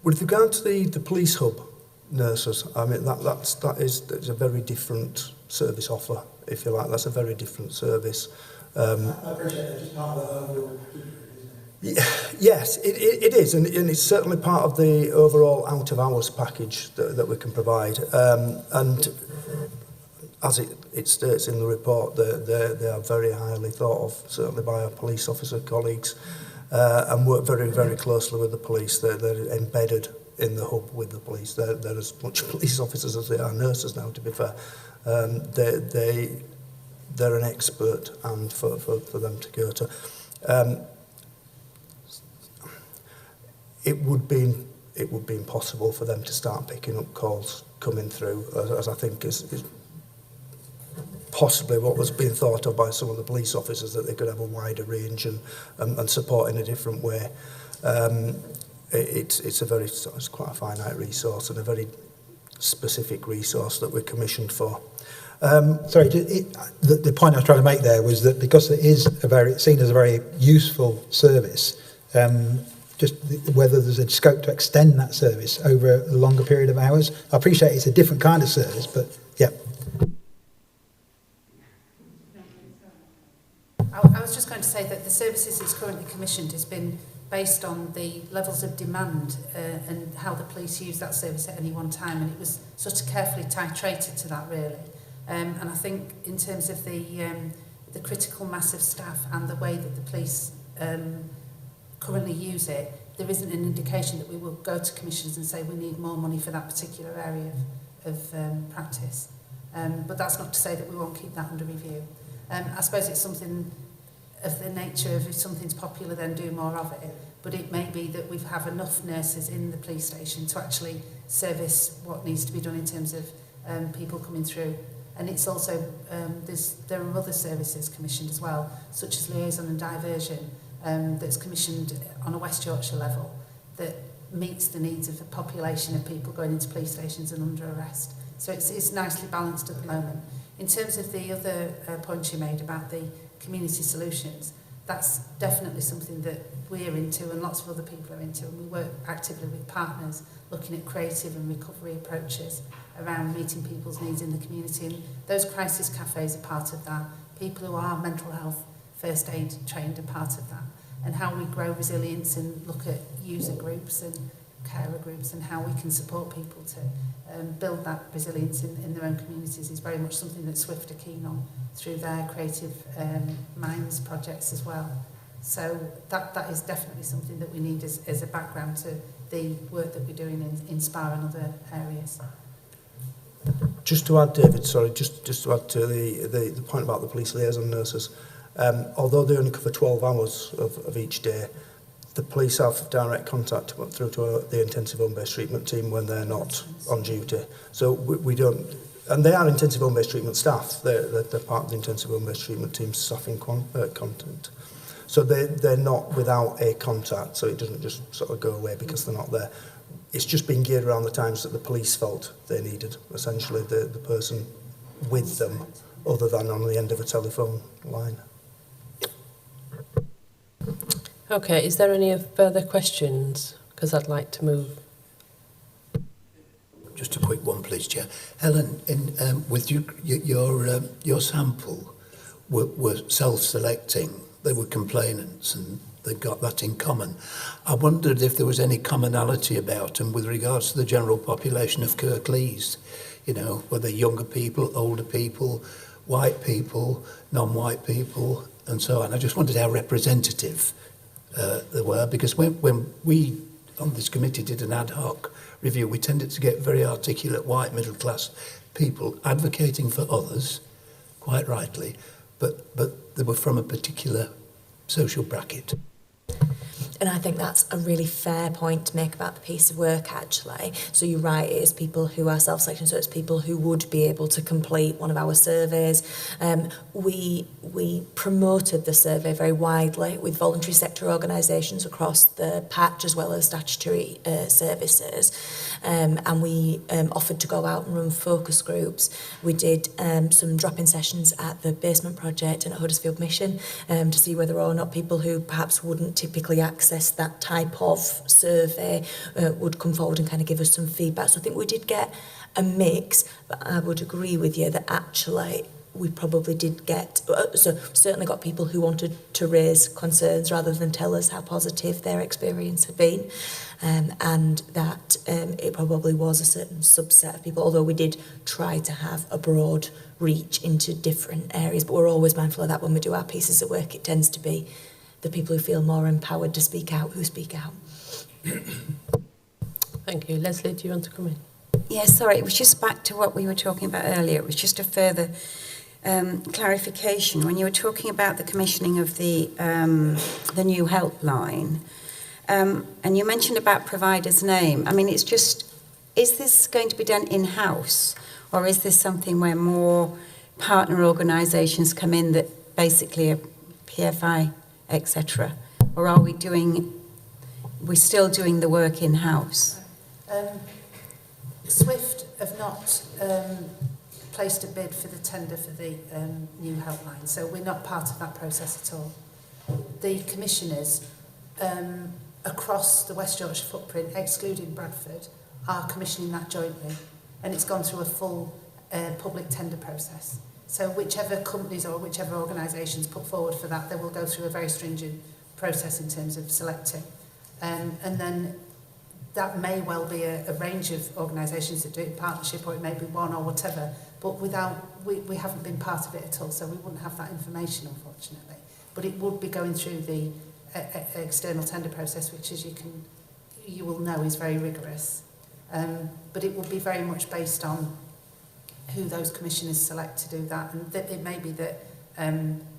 [SPEAKER 6] With regard to the police hub nurses, I mean, that is a very different service offer, if you like. That's a very different service.
[SPEAKER 11] I appreciate that. Just part of the overall...
[SPEAKER 6] Yes, it is, and it's certainly part of the overall out-of-hours package that we can provide. And as it states in the report, they are very highly thought of, certainly by our police officer colleagues, and work very, very closely with the police. They're embedded in the hub with the police. They're as much police officers as they are nurses now, to be fair. They're an expert, and for them to go to. It would be impossible for them to start picking up calls coming through, as I think is possibly what was being thought of by some of the police officers, that they could have a wider range and support in a different way. It's quite a finite resource and a very specific resource that we're commissioned for.
[SPEAKER 11] Sorry, the point I was trying to make there was that because it is seen as a very useful service, just whether there's a scope to extend that service over a longer period of hours. I appreciate it's a different kind of service, but yeah.
[SPEAKER 9] I was just going to say that the services it's currently commissioned has been based on the levels of demand and how the police use that service at any one time, and it was sort of carefully titrated to that, really. And I think in terms of the critical mass of staff and the way that the police currently use it, there isn't an indication that we will go to commissioners and say we need more money for that particular area of practice. But that's not to say that we won't keep that under review. I suppose it's something of the nature of if something's popular, then do more of it. But it may be that we have enough nurses in the police station to actually service what needs to be done in terms of people coming through. And it's also, there are other services commissioned as well, such as liaison and diversion, that's commissioned on a West Yorkshire level that meets the needs of the population of people going into police stations and under arrest. So it's nicely balanced at the moment. In terms of the other point you made about the community solutions, that's definitely something that we're into and lots of other people are into, and we work actively with partners looking at creative and recovery approaches around meeting people's needs in the community, and those crisis cafes are part of that. People who are mental health first aid trained are part of that, and how we grow resilience and look at user groups and carer groups and how we can support people to build that resilience in their own communities is very much something that Swift are keen on through their creative minds projects as well. So that is definitely something that we need as a background to the work that we're doing in SPA and other areas.
[SPEAKER 6] Just to add, David, sorry, just to add to the point about the police liaison nurses, although they only cover 12 hours of each day, the police have direct contact through to the intensive home-based treatment team when they're not on duty. So we don't, and they are intensive home-based treatment staff. They're part of the intensive home-based treatment team's staffing content. So they're not without a contact, so it doesn't just sort of go away because they're not there. It's just been geared around the times that the police felt they needed, essentially the person with them, other than on the end of a telephone line.
[SPEAKER 1] Okay, is there any further questions? Because I'd like to move.
[SPEAKER 8] Just a quick one, please, Chair. Helen, with your sample were self-selecting. They were complainants and they got that in common. I wondered if there was any commonality about them with regards to the general population of Kirklees. You know, whether younger people, older people, white people, non-white people, and so on. I just wondered how representative they were, because when we on this committee did an ad hoc review, we tended to get very articulate white middle class people advocating for others, quite rightly, but they were from a particular social bracket.
[SPEAKER 10] And I think that's a really fair point to make about the piece of work, actually. So you're right, it is people who are self-selecting, so it's people who would be able to complete one of our surveys. We promoted the survey very widely with voluntary sector organisations across the patch as well as statutory services. And we offered to go out and run focus groups. We did some drop-in sessions at the basement project and at Huddersfield Mission to see whether or not people who perhaps wouldn't typically access that type of survey would come forward and kind of give us some feedback. So I think we did get a mix, but I would agree with you that actually we probably did get, so certainly got people who wanted to raise concerns rather than tell us how positive their experience had been, and that it probably was a certain subset of people, although we did try to have a broad reach into different areas, but we're always mindful of that when we do our pieces of work. It tends to be the people who feel more empowered to speak out who speak out.
[SPEAKER 1] Thank you. Leslie, do you want to come in?
[SPEAKER 5] Yes, sorry, it was just back to what we were talking about earlier. It was just a further clarification. When you were talking about the commissioning of the new helpline, and you mentioned about provider's name. I mean, it's just, is this going to be done in-house, or is this something where more partner organisations come in that basically are PFI, etc., or are we're still doing the work in-house?
[SPEAKER 9] Swift have not placed a bid for the tender for the new helpline, so we're not part of that process at all. The commissioners across the West Yorkshire footprint, excluding Bradford, are commissioning that jointly, and it's gone through a full public tender process. So whichever companies or whichever organisations put forward for that, they will go through a very stringent process in terms of selecting. And then that may well be a range of organisations that do it in partnership, or it may be one or whatever, but we haven't been part of it at all, so we wouldn't have that information, unfortunately. But it would be going through the external tender process, which, as you will know, is very rigorous. But it will be very much based on who those commissioners select to do that, and it may be that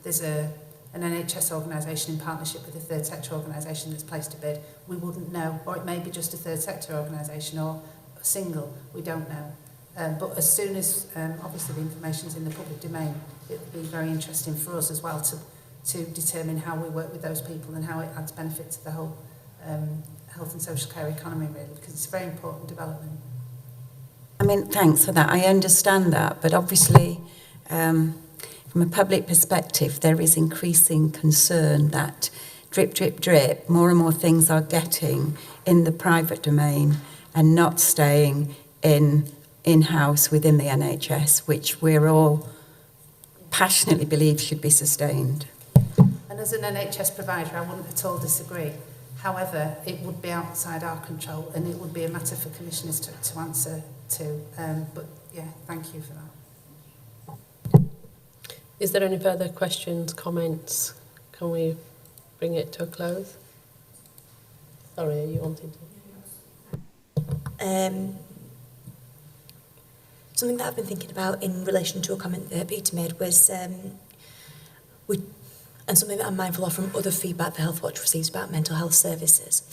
[SPEAKER 9] there's an NHS organisation in partnership with a third sector organisation that's placed a bid. We wouldn't know, or it may be just a third sector organisation or a single, we don't know. But as soon as obviously the information's in the public domain, it would be very interesting for us as well to determine how we work with those people and how it adds benefit to the whole health and social care economy, really, because it's a very important development.
[SPEAKER 5] I mean, thanks for that. I understand that, but obviously, from a public perspective, there is increasing concern that drip, drip, drip, more and more things are getting in the private domain and not staying in-house within the NHS, which we're all passionately believe should be sustained.
[SPEAKER 9] And as an NHS provider, I wouldn't at all disagree. However, it would be outside our control, and it would be a matter for commissioners to answer to. But yeah, thank you for that.
[SPEAKER 1] Is there any further questions, comments? Can we bring it to a close? Sorry, are you wanting to?
[SPEAKER 10] Something that I've been thinking about in relation to a comment that Peter made was, and something that I'm mindful of from other feedback the Health Watch receives about mental health services,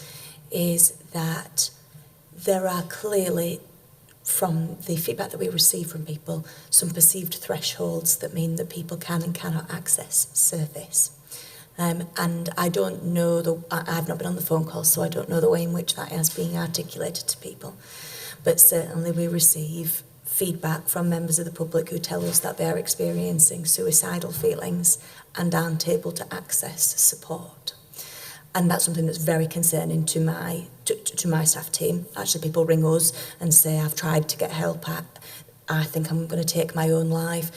[SPEAKER 10] is that there are clearly, from the feedback that we receive from people, some perceived thresholds that mean that people can and cannot access service. And I don't know, I've not been on the phone call, so I don't know the way in which that is being articulated to people. But certainly we receive feedback from members of the public who tell us that they're experiencing suicidal feelings and aren't able to access support. And that's something that's very concerning to my staff team. Actually, people ring us and say, I've tried to get help, I think I'm going to take my own life.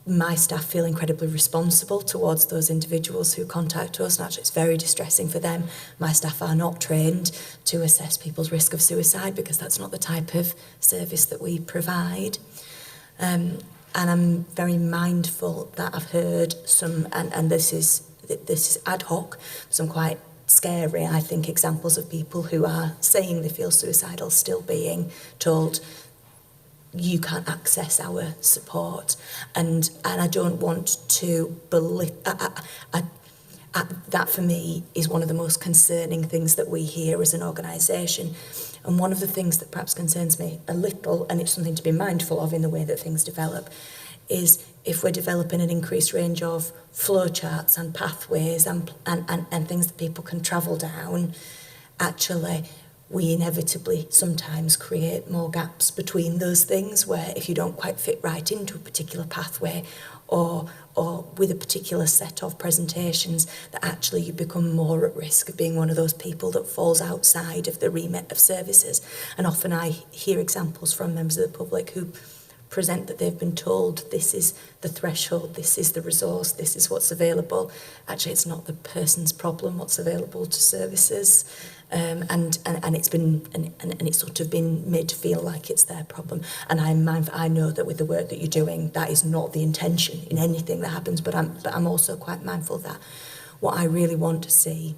[SPEAKER 10] My staff feel incredibly responsible towards those individuals who contact us, and actually it's very distressing for them. My staff are not trained to assess people's risk of suicide because that's not the type of service that we provide. And I'm very mindful that I've heard some, and this is ad hoc, some quite scary, I think, examples of people who are saying they feel suicidal still being told, you can't access our support. And I don't want to belittle, that for me is one of the most concerning things that we hear as an organisation. And one of the things that perhaps concerns me a little, and it's something to be mindful of in the way that things develop, is if we're developing an increased range of flowcharts and pathways and things that people can travel down, actually we inevitably sometimes create more gaps between those things, where if you don't quite fit right into a particular pathway or with a particular set of presentations, that actually you become more at risk of being one of those people that falls outside of the remit of services. And often I hear examples from members of the public who present that they've been told this is the threshold, this is the resource, this is what's available. Actually, it's not the person's problem what's available to services, and it's been and it's sort of been made to feel like it's their problem. And I know that with the work that you're doing, that is not the intention in anything that happens. But I'm also quite mindful that what I really want to see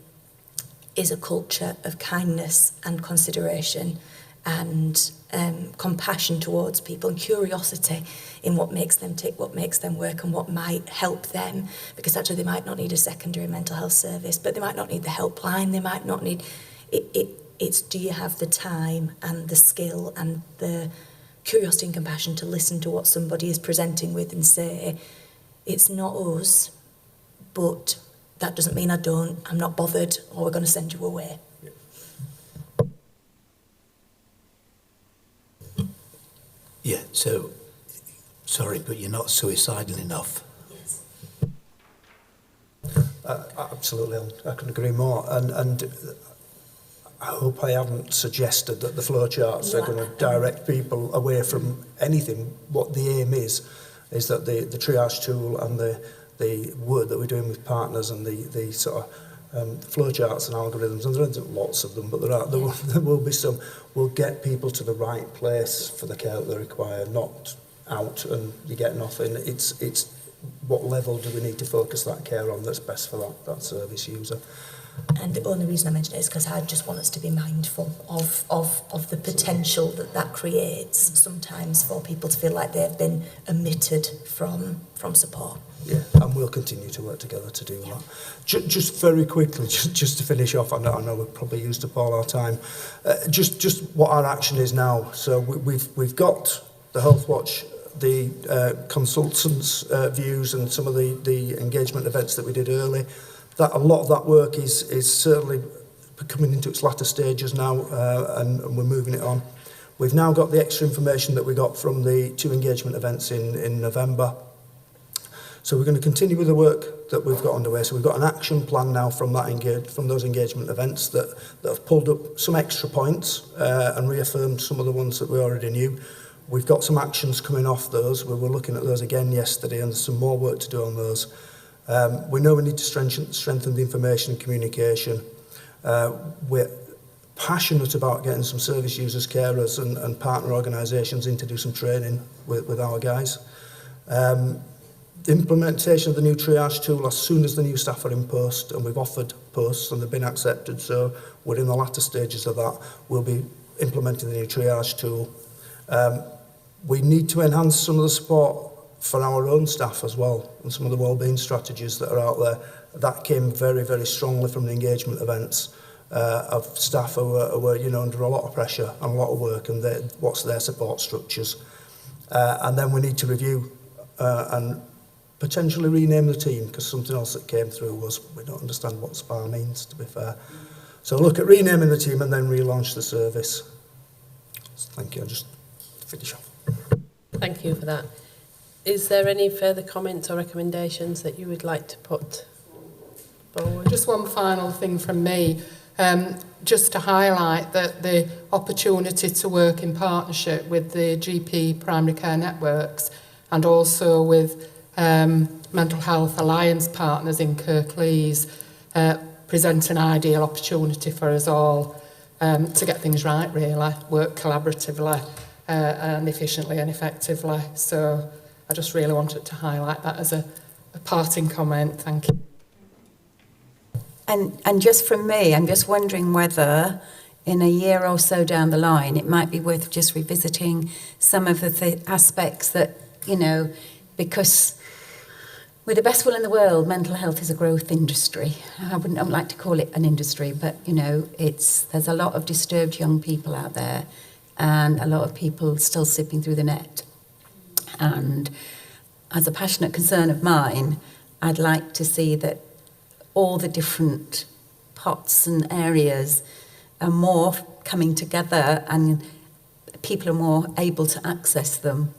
[SPEAKER 10] is a culture of kindness and consideration and compassion towards people and curiosity in what makes them tick, what makes them work and what might help them. Because actually they might not need a secondary mental health service, but they might not need the helpline, they might not need... It's do you have the time and the skill and the curiosity and compassion to listen to what somebody is presenting with and say, it's not us, but that doesn't mean I'm not bothered, or we're going to send you away.
[SPEAKER 8] Yeah, so, sorry, but you're not suicidal enough.
[SPEAKER 10] Yes.
[SPEAKER 6] Absolutely, I can agree more. And I hope I haven't suggested that the flowcharts are going to direct people away from anything. What the aim is that the triage tool and the work that we're doing with partners and the sort of flowcharts and algorithms, and there aren't lots of them, but there will be some, will get people to the right place for the care that they require, not out and you're getting off in. It's what level do we need to focus that care on that's best for that service user.
[SPEAKER 10] And the only reason I mention it is because I just want us to be mindful of the potential that creates sometimes for people to feel like they've been omitted from support.
[SPEAKER 6] Yeah, and we'll continue to work together to do that. Just very quickly, just to finish off, I know we've probably used up all our time. Just what our action is now. So we've got the Health Watch, the consultants' views, and some of the engagement events that we did early. That a lot of that work is certainly coming into its latter stages now, and we're moving it on. We've now got the extra information that we got from the 2 engagement events in November. So we're going to continue with the work that we've got underway. So we've got an action plan now from those engagement events that have pulled up some extra points and reaffirmed some of the ones that we already knew. We've got some actions coming off those. We were looking at those again yesterday, and there's some more work to do on those. We know we need to strengthen the information and communication. We're passionate about getting some service users, carers and partner organisations in to do some training with our guys. The implementation of the new triage tool as soon as the new staff are in post, and we've offered posts and they've been accepted, so we're in the latter stages of that. We'll be implementing the new triage tool. We need to enhance some of the support for our own staff as well, and some of the wellbeing strategies that are out there. That came very, very strongly from the engagement events of staff who were under a lot of pressure and a lot of work, and what's their support structures. And then we need to review and potentially rename the team, because something else that came through was we don't understand what SPA means, to be fair. So look at renaming the team and then relaunch the service. Thank you. I'll just finish off.
[SPEAKER 1] Thank you for that. Is there any further comments or recommendations that you would like to put forward?
[SPEAKER 4] Just one final thing from me, just to highlight that the opportunity to work in partnership with the GP primary care networks and also with Mental Health Alliance partners in Kirklees present an ideal opportunity for us all to get things right, really, work collaboratively and efficiently and effectively. So I just really wanted to highlight that as a parting comment. Thank you.
[SPEAKER 5] And just from me, I'm just wondering whether in a year or so down the line, it might be worth just revisiting some of the aspects that, because with the best will in the world, mental health is a growth industry. I wouldn't like to call it an industry, but, there's a lot of disturbed young people out there and a lot of people still sipping through the net. And as a passionate concern of mine, I'd like to see that all the different pots and areas are more coming together and people are more able to access them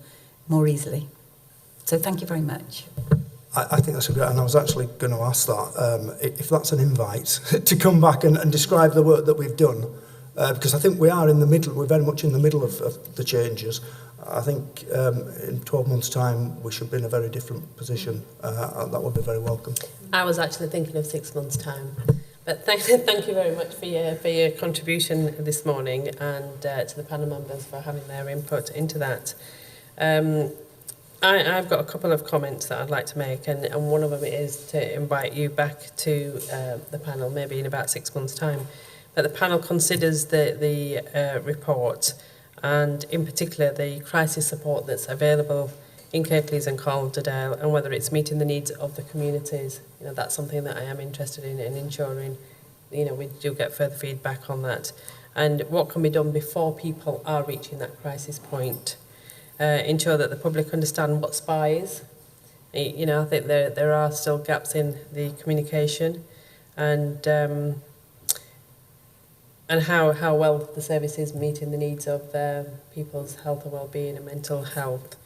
[SPEAKER 5] more easily. So thank you very much.
[SPEAKER 6] I think that's a great, and I was actually going to ask that, if that's an invite, to come back and describe the work that we've done, because I think we are in the middle, we're very much in the middle of the changes, I think in 12 months' time we should be in a very different position. And that would be very welcome.
[SPEAKER 1] I was actually thinking of 6 months' time. But thank you very much for your contribution this morning, and to the panel members for having their input into that. I've got a couple of comments that I'd like to make, and one of them is to invite you back to the panel maybe in about 6 months' time. But the panel considers the report, and in particular the crisis support that's available in Kirklees and Calderdale, and whether it's meeting the needs of the communities. You know, that's something that I am interested in ensuring, you know, we do get further feedback on that. And what can be done before people are reaching that crisis point. Ensure that the public understand what SPA is. You know, I think there are still gaps in the communication, and how well the service is meeting the needs of people's health and well-being and mental health.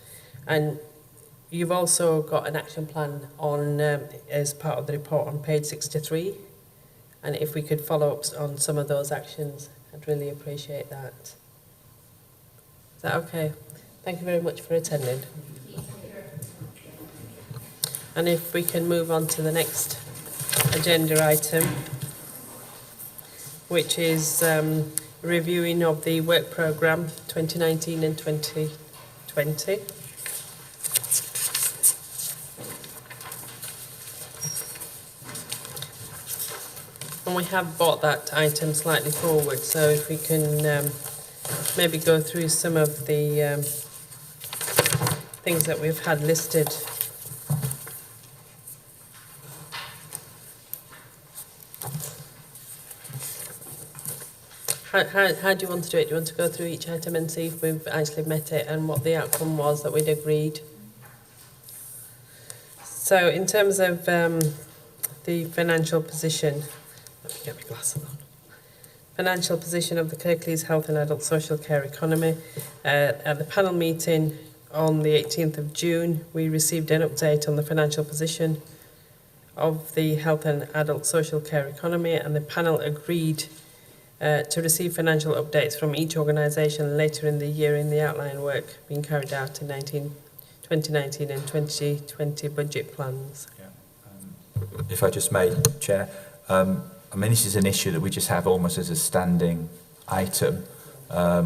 [SPEAKER 1] And you've also got an action plan on as part of the report on page 63, and if we could follow up on some of those actions, I'd really appreciate that. Is that okay? Thank you very much for attending. And if we can move on to the next agenda item, which is reviewing of the work programme 2019 and 2020. And we have brought that item slightly forward, so if we can maybe go through some of the things that we've had listed. How do you want to do it? Do you want to go through each item and see if we've actually met it and what the outcome was that we'd agreed? So in terms of the financial position, let me get my glasses on. Financial position of the Kirklees Health and Adult Social Care Economy. At the panel meeting on the 18th of June, we received an update on the financial position of the Health and Adult Social Care Economy, and the panel agreed to receive financial updates from each organisation later in the year in the outline work being carried out in 2019 and 2020 budget plans.
[SPEAKER 2] Yeah. If I just may, Chair, I mean, this is an issue that we just have almost as a standing item.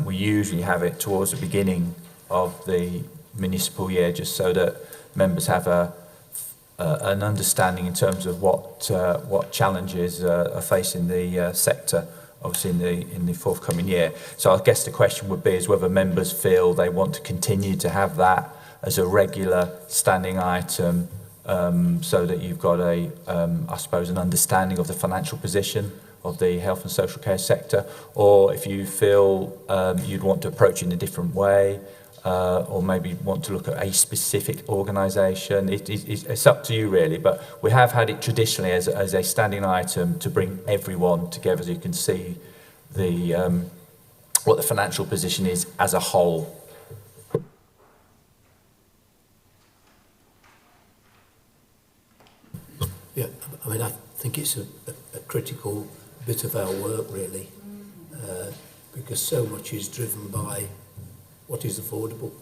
[SPEAKER 2] We usually have it towards the beginning of the municipal year, just so that members have an understanding in terms of what challenges are facing the sector, obviously in the forthcoming year. So I guess the question would be is whether members feel they want to continue to have that as a regular standing item, so that you've got I suppose, an understanding of the financial position of the health and social care sector, or if you feel you'd want to approach it in a different way, or maybe want to look at a specific organisation. It's up to you really, but we have had it traditionally as a standing item to bring everyone together so you can see what the financial position is as a whole.
[SPEAKER 8] Yeah, I mean, I think it's a critical bit of our work, really, because so much is driven by what is affordable.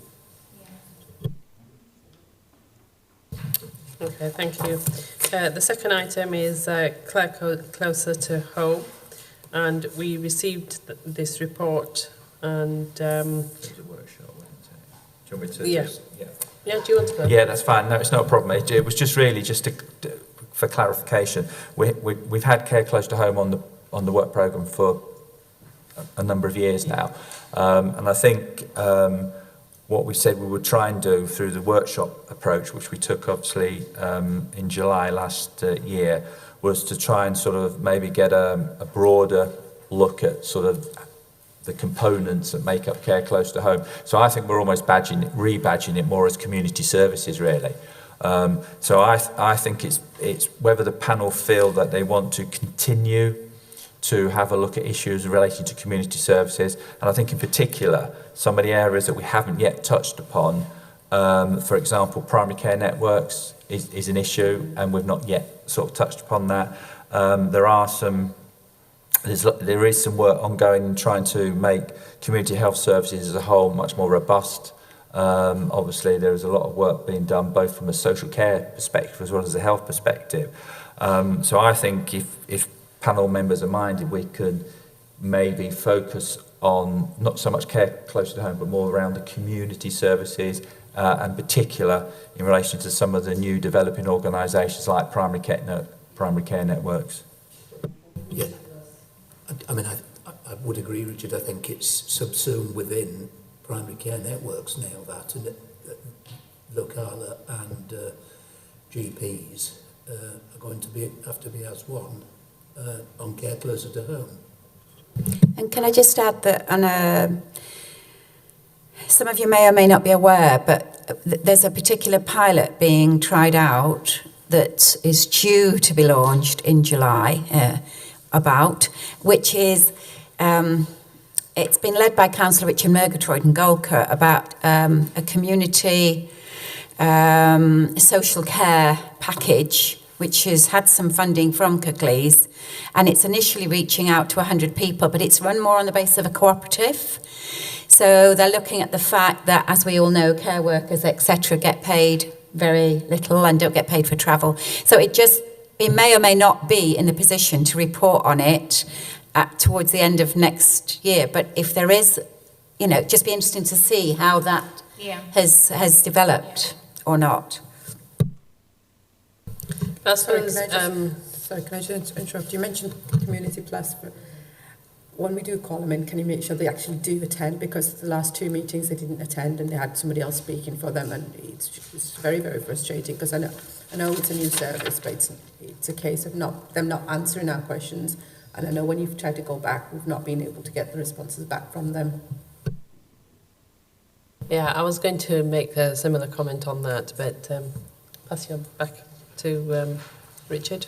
[SPEAKER 1] Okay, thank you. The second item is closer to home, and we received this report, and
[SPEAKER 2] It was a workshop, wasn't it? Do you want me to
[SPEAKER 1] yeah.
[SPEAKER 2] just, yeah.
[SPEAKER 1] Yeah, do you want to go?
[SPEAKER 2] Yeah, that's fine. No, it's not a problem. It was just really just for clarification. We've had Care Close to Home on the work programme for a number of years now, and I think what we said we would try and do through the workshop approach, which we took obviously in July last year, was to try and sort of maybe get a broader look at sort of the components that make up Care Close to Home. So I think we're almost rebadging it more as community services, really. So I think it's whether the panel feel that they want to continue to have a look at issues relating to community services. And I think in particular, some of the areas that we haven't yet touched upon, for example, primary care networks is an issue, and we've not yet sort of touched upon that. There is some work ongoing in trying to make community health services as a whole much more robust, Obviously, there is a lot of work being done both from a social care perspective as well as a health perspective. So I think if panel members are minded, we could maybe focus on not so much care close to home, but more around the community services, and particular in relation to some of the new developing organisations like primary care networks.
[SPEAKER 8] Yeah, I mean, I would agree, Richard. I think it's subsumed within primary care networks now, that, and Locala and GPs are going to have to be as one on care closer to home.
[SPEAKER 5] And can I just add that some of you may or may not be aware, but there's a particular pilot being tried out that is due to be launched in July, which is, it's been led by Councillor Richard Murgatroyd and Golker, about a community social care package which has had some funding from Kirklees, and it's initially reaching out to 100 people, but it's run more on the basis of a cooperative. So they're looking at the fact that, as we all know, care workers, etc., get paid very little and don't get paid for travel. So it may or may not be in the position to report on it towards the end of next year. But if there is, just be interesting to see how that has developed or not.
[SPEAKER 7] Sorry, can I just interrupt? You mentioned Community Plus, but when we do call them in, can you make sure they actually do attend? Because the last 2 meetings they didn't attend and they had somebody else speaking for them, and it's very, very frustrating, because I know it's a new service, but it's a case of them not answering our questions, and I know when you've tried to go back, we've not been able to get the responses back from them.
[SPEAKER 1] Yeah, I was going to make a similar comment on that, but pass you back to Richard.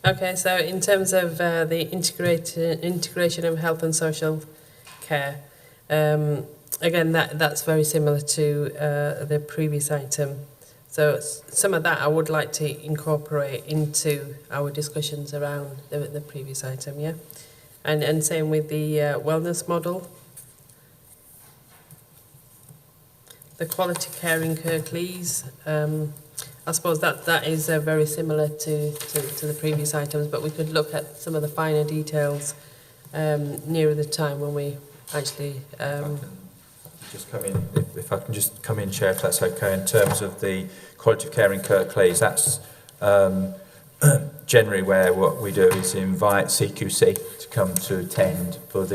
[SPEAKER 1] Okay, so in terms of the integration of health and social care, again, that's very similar to the previous item. So some of that I would like to incorporate into our discussions around the previous item, yeah? And same with the wellness model. The quality care in Kirklees, I suppose that is very similar to the previous items, but we could look at some of the finer details nearer the time when we actually...
[SPEAKER 2] If I can just come in, Chair, if that's okay, in terms of the quality of care in Kirklees, that's generally where what we do is invite CQC to come to attend for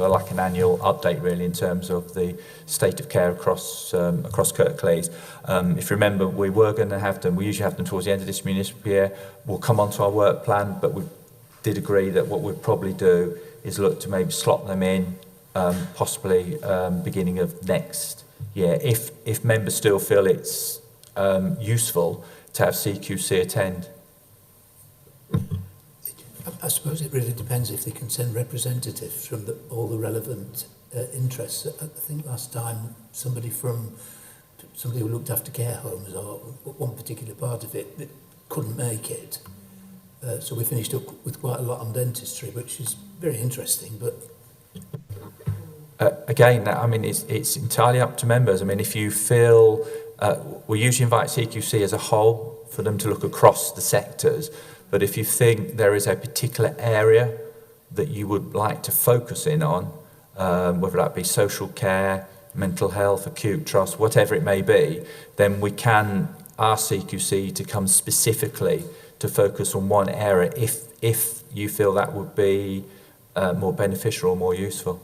[SPEAKER 2] like an annual update, really, in terms of the state of care across Kirklees. If you remember, we were going to have them, we usually have them towards the end of this municipal year. We'll come onto our work plan, but we did agree that what we'd probably do is look to maybe slot them in possibly beginning of next year, if members still feel it's useful to have CQC attend.
[SPEAKER 8] I suppose it really depends if they can send representatives from all the relevant interests. I think last time somebody who looked after care homes or one particular part of it couldn't make it. So we finished up with quite a lot on dentistry, which is very interesting, but
[SPEAKER 2] again, I mean, it's entirely up to members. I mean, if you feel, we usually invite CQC as a whole for them to look across the sectors, but if you think there is a particular area that you would like to focus in on, whether that be social care, mental health, acute trust, whatever it may be, then we can ask CQC to come specifically to focus on one area if you feel that would be more beneficial or more useful.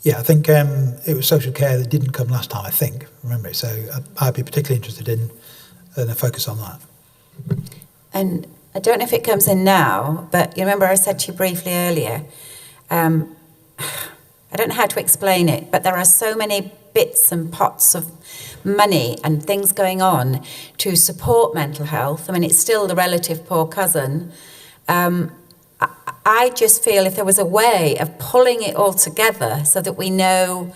[SPEAKER 11] Yeah, I think it was social care that didn't come last time, I think, remember it. So I'd be particularly interested in a focus on that.
[SPEAKER 5] And I don't know if it comes in now, but you remember I said to you briefly earlier, I don't know how to explain it, but there are so many bits and pots of money and things going on to support mental health. I mean, it's still the relative poor cousin. I just feel if there was a way of pulling it all together so that we know,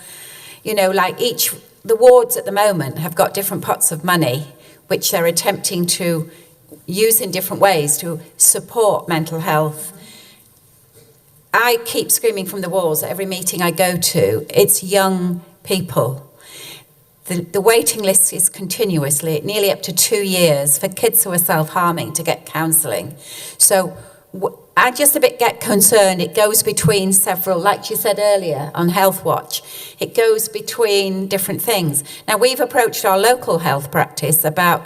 [SPEAKER 5] like the wards at the moment have got different pots of money which they're attempting to use in different ways to support mental health. I keep screaming from the walls at every meeting I go to, it's young people. The waiting list is continuously, nearly up to 2 years, for kids who are self-harming to get counselling. So I just a bit get concerned. It goes between several, like you said earlier, on Health Watch. It goes between different things. Now, we've approached our local health practice about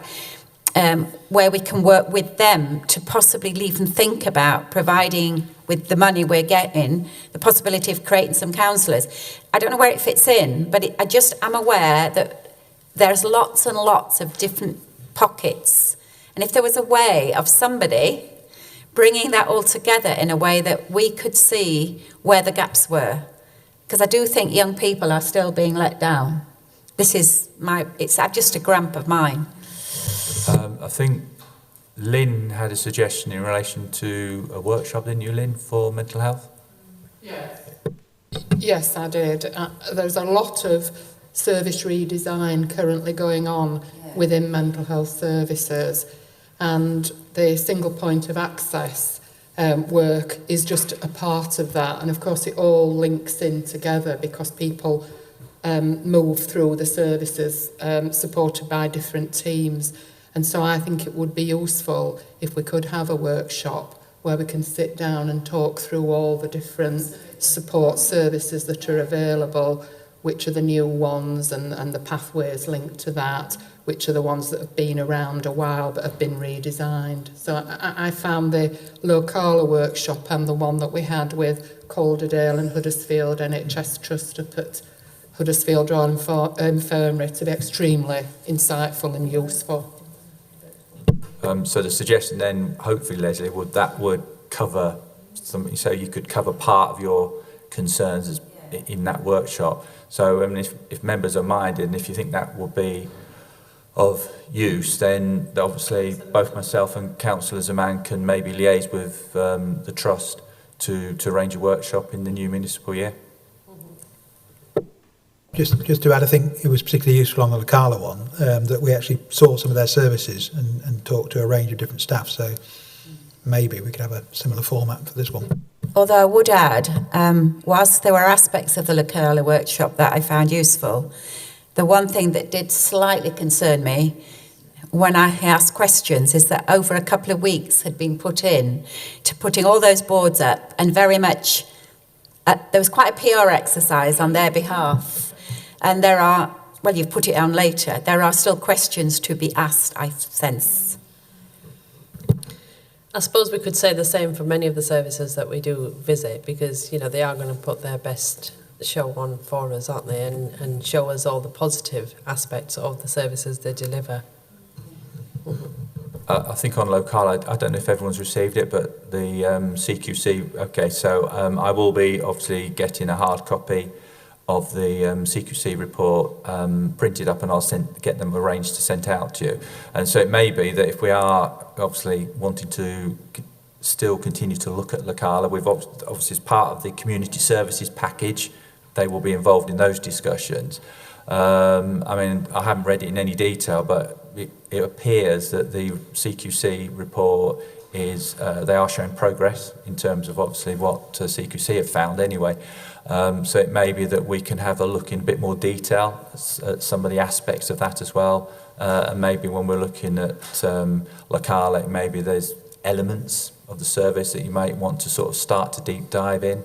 [SPEAKER 5] where we can work with them to possibly even think about providing, with the money we're getting, the possibility of creating some counsellors. I don't know where it fits in, but I'm aware that there's lots and lots of different pockets. And if there was a way of somebody bringing that all together in a way that we could see where the gaps were, because I do think young people are still being let down. It's just a grump of mine.
[SPEAKER 2] I think Lynn had a suggestion in relation to a workshop, didn't you, Lynn, for mental health?
[SPEAKER 4] Yes, I did. There's a lot of service redesign currently going on within mental health services, and the single point of access work is just a part of that. And of course, it all links in together because people move through the services supported by different teams. And so I think it would be useful if we could have a workshop where we can sit down and talk through all the different support services that are available, which are the new ones and the pathways linked to that, which are the ones that have been around a while but have been redesigned. So I found the Locala workshop and the one that we had with Calderdale and Huddersfield NHS Trust up at Huddersfield Royal Infirmary to be extremely insightful and useful.
[SPEAKER 2] So the suggestion then, hopefully, Leslie, would cover something, so you could cover part of your concerns in that workshop. So if members are minded, and if you think that will be of use, then obviously both myself and Councillor Zaman can maybe liaise with the Trust to arrange a workshop in the new municipal year.
[SPEAKER 11] Just to add, I think it was particularly useful on the Locala one, that we actually saw some of their services and talked to a range of different staff. So maybe we could have a similar format for this one.
[SPEAKER 5] Although I would add, whilst there were aspects of the Locala workshop that I found useful, the one thing that did slightly concern me when I asked questions is that over a couple of weeks had been put in to putting all those boards up, and very much there was quite a PR exercise on their behalf. And there are, well, you've put it on later, there are still questions to be asked, I sense.
[SPEAKER 1] I suppose we could say the same for many of the services that we do visit, because, you know, they are going to put their best show on for us, aren't they, and show us all the positive aspects of the services they deliver.
[SPEAKER 2] I think on Locala, I don't know if everyone's received it, but the CQC, okay, so I will be obviously getting a hard copy of the CQC report printed up, and I'll get them arranged to send out to you. And so it may be that if we are obviously wanting to still continue to look at Locala, we've obviously as part of the community services package, they will be involved in those discussions. I mean, I haven't read it in any detail, but it appears that the CQC report is, they are showing progress in terms of obviously what CQC have found anyway. So it may be that we can have a look in a bit more detail at some of the aspects of that as well. And maybe when we're looking at Locala, maybe there's elements of the service that you might want to sort of start to deep dive in.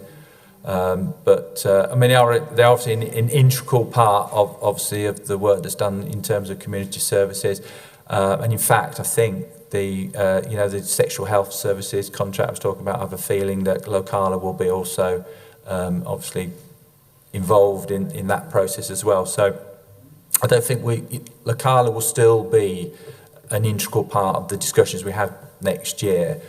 [SPEAKER 2] But I mean, they're obviously an integral part of obviously of the work that's done in terms of community services. And in fact, I think the sexual health services contract I was talking about, I have a feeling that Locala will be also obviously involved in that process as well. So I don't think Locala will still be an integral part of the discussions we have next year.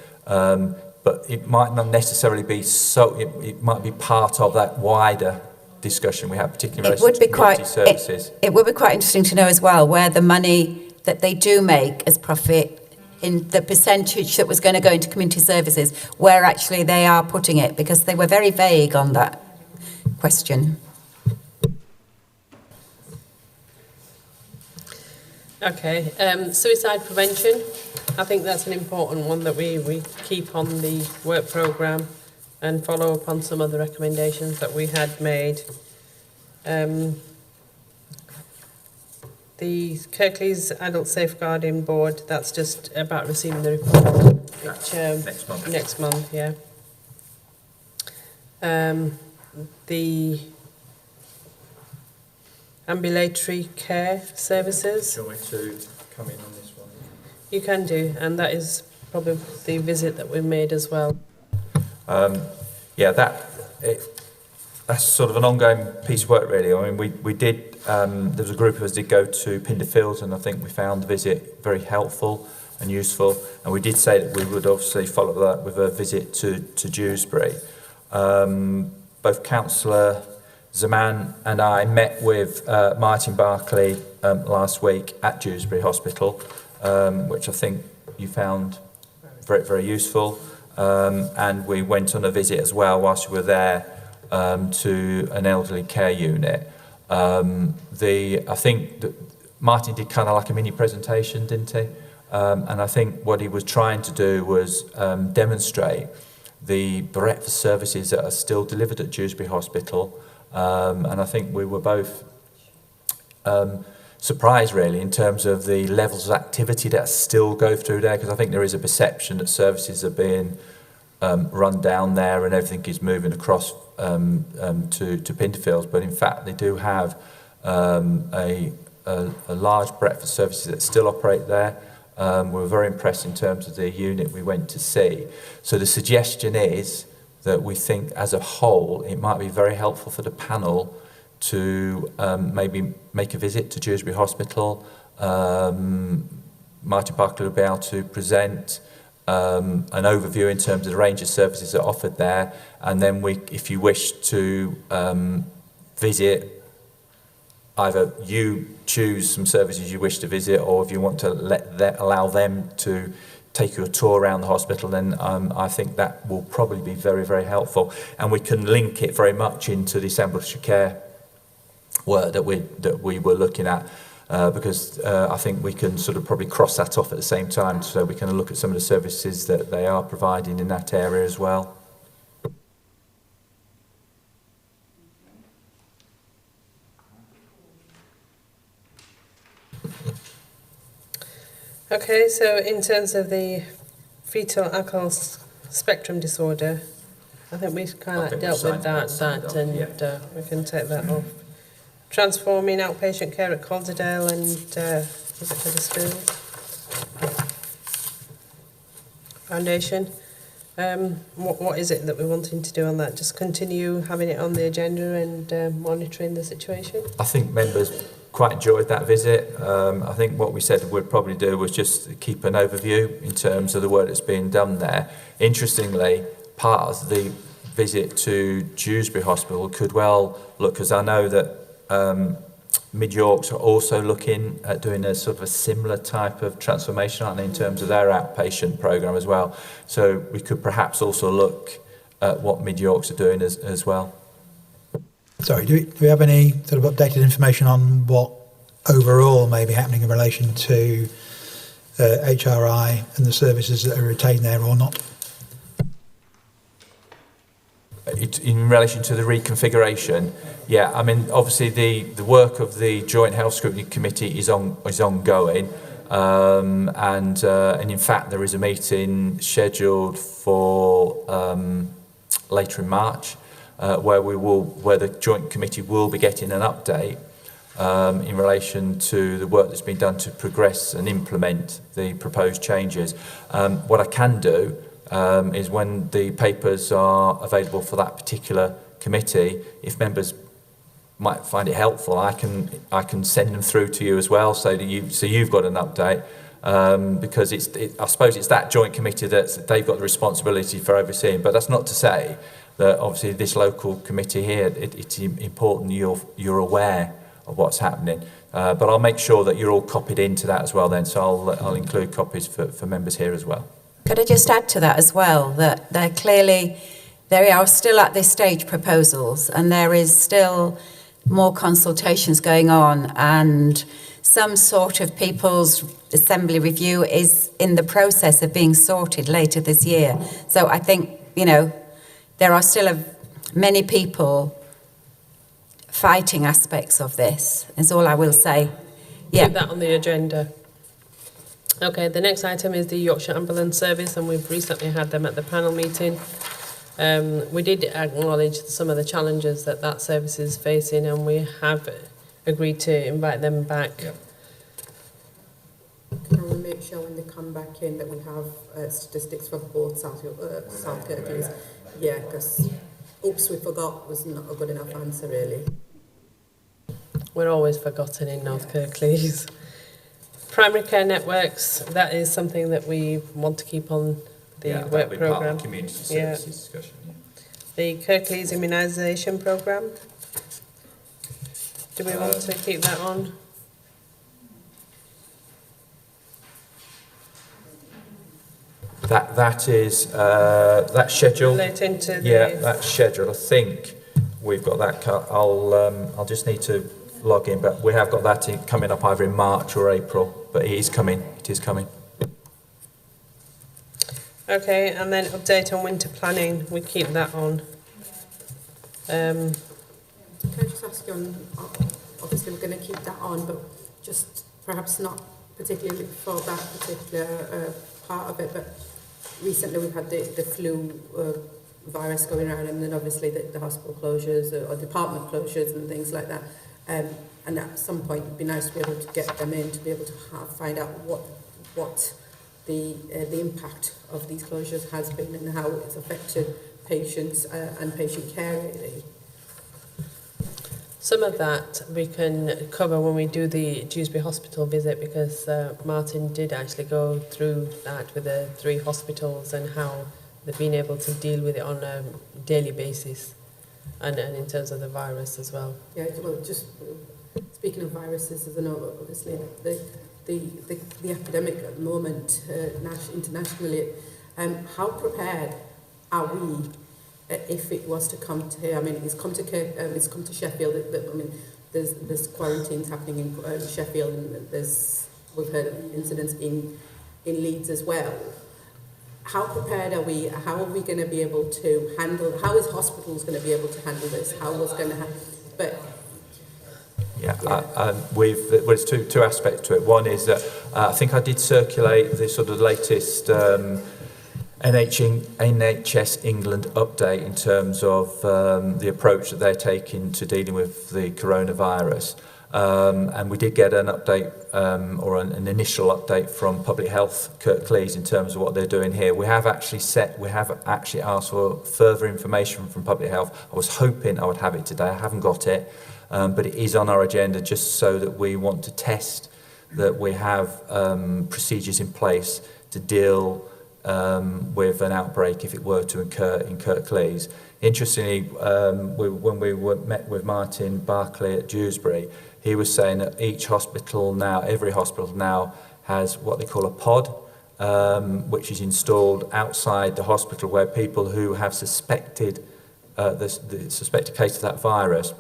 [SPEAKER 2] But it might not necessarily be so. It might be part of that wider discussion we have, particularly in relation to community services.
[SPEAKER 5] It would be quite interesting to know as well where the money that they do make as profit, in the percentage that was going to go into community services, where actually they are putting it, because they were very vague on that question.
[SPEAKER 1] Okay, suicide prevention. I think that's an important one that we keep on the work programme and follow up on some of the recommendations that we had made. The Kirklees Adult Safeguarding Board, that's just about receiving the report. Which,
[SPEAKER 2] Next month.
[SPEAKER 1] Next month, yeah. The ambulatory care services.
[SPEAKER 2] Do you want me to come in on this one?
[SPEAKER 1] You can do, and that is probably the visit that we made as well.
[SPEAKER 2] Yeah, that's sort of an ongoing piece of work, really. I mean, we did, there was a group of us did go to Pinderfields, and I think we found the visit very helpful and useful. And we did say that we would obviously follow that with a visit to Dewsbury. Both Councillor Zaman and I met with Martin Barclay last week at Dewsbury Hospital, which I think you found very, very useful. And we went on a visit as well whilst we were there to an elderly care unit. I think that Martin did kind of like a mini presentation, didn't he? And I think what he was trying to do was demonstrate the breadth of services that are still delivered at Dewsbury Hospital. And I think we were both surprised, really, in terms of the levels of activity that still go through there, because I think there is a perception that services are being run down there and everything is moving across to Pinderfields. But in fact, they do have a large breadth of services that still operate there. We were very impressed in terms of the unit we went to see. So the suggestion is that we think as a whole it might be very helpful for the panel to maybe make a visit to Dewsbury Hospital. Martin Barclay will be able to present an overview in terms of the range of services that are offered there, and then if you wish to visit, either you choose some services you wish to visit, or if you want to allow them to take you a tour around the hospital, then I think that will probably be very, very helpful. And we can link it very much into the ambulatory care work that we were looking at, because I think we can sort of probably cross that off at the same time, so we can look at some of the services that they are providing in that area as well.
[SPEAKER 1] Okay, so in terms of the fetal alcohol spectrum disorder, I think we kind of dealt with that, and we can take that off. Transforming outpatient care at Calderdale and is it Huddersfield Foundation. What is it that we're wanting to do on that? Just continue having it on the agenda and monitoring the situation?
[SPEAKER 2] I think members quite enjoyed that visit. I think what we said we'd probably do was just keep an overview in terms of the work that's being done there. Interestingly, part of the visit to Dewsbury Hospital could well look, because I know that Mid Yorks are also looking at doing a sort of a similar type of transformation, aren't they, in terms of their outpatient programme as well. So we could perhaps also look at what Mid Yorks are doing as well.
[SPEAKER 11] Sorry, do we have any sort of updated information on what overall may be happening in relation to HRI and the services that are retained there or not?
[SPEAKER 2] In relation to the reconfiguration, yeah, I mean, obviously the work of the Joint Health Scrutiny Committee is ongoing, and in fact there is a meeting scheduled for later in March, where the Joint Committee will be getting an update in relation to the work that's been done to progress and implement the proposed changes. What I can do is when the papers are available for that particular committee, if members might find it helpful, I can send them through to you as well, so that you've got an update, because I suppose it's that joint committee that they've got the responsibility for overseeing. But that's not to say that obviously this local committee here, it's important you're aware of what's happening. But I'll make sure that you're all copied into that as well then, so I'll include copies for members here as well.
[SPEAKER 5] Could I just add to that as well, that there are still at this stage proposals, and there is still more consultations going on, and some sort of People's Assembly review is in the process of being sorted later this year. So I think, you know, there are still many people fighting aspects of this, is all I will say. Yeah.
[SPEAKER 1] Keep that on the agenda. Okay, the next item is the Yorkshire Ambulance Service, and we've recently had them at the panel meeting. We did acknowledge some of the challenges that that service is facing, and we have agreed to invite them back.
[SPEAKER 2] Yep.
[SPEAKER 7] Can we make sure when they come back in that we have statistics for both South Kirklees? Yeah, because oops, we forgot was not a good enough answer, really.
[SPEAKER 1] We're always forgotten in North Kirklees. Primary care networks, that is something that we want to keep on the work
[SPEAKER 2] Part
[SPEAKER 1] programme.
[SPEAKER 2] of the community services discussion. Yeah.
[SPEAKER 1] The Kirklees immunisation programme. Do we want to keep that on?
[SPEAKER 2] That is that's scheduled.
[SPEAKER 1] Relating to the...
[SPEAKER 2] Yeah, that's scheduled. I think we've got that. I'll just need to log in, but we have got that coming up either in March or April. But it is coming. It is coming.
[SPEAKER 1] Okay, and then update on winter planning. We keep that on.
[SPEAKER 7] Can I just ask you on, obviously we're going to keep that on, but just perhaps not particularly for that particular part of it, but recently we've had the flu virus going around, and then obviously the hospital closures or department closures and things like that. And at some point it'd be nice to be able to get them in, to be able to find out what the impact of these closures has been and how it's affected patients and patient care, really.
[SPEAKER 1] Some of that we can cover when we do the Dewsbury Hospital visit, because Martin did actually go through that with the 3 hospitals and how they've been able to deal with it on a daily basis, and in terms of the virus as well.
[SPEAKER 7] Yeah, well, just speaking of viruses, as I know, obviously the epidemic at the moment internationally, how prepared are we if it was to come to here? I mean, it's come to Sheffield. I mean, there's quarantines happening in Sheffield, and we've heard of incidents in Leeds as well. How prepared are we? How are we going to be able to handle? How is hospitals going to be able to handle this? How was going to happen? But
[SPEAKER 2] there's two aspects to it. One is that I think I did circulate the sort of latest NHS England update in terms of the approach that they're taking to dealing with the coronavirus. And we did get an update or an initial update from Public Health Kirklees in terms of what they're doing here. We have actually asked for further information from Public Health. I was hoping I would have it today. I haven't got it, but it is on our agenda just so that we want to test that we have procedures in place to deal with an outbreak if it were to occur in Kirklees. Interestingly, when we met with Martin Barclay at Dewsbury, he was saying that every hospital now has what they call a pod, which is installed outside the hospital, where people who have suspected the suspected case of that virus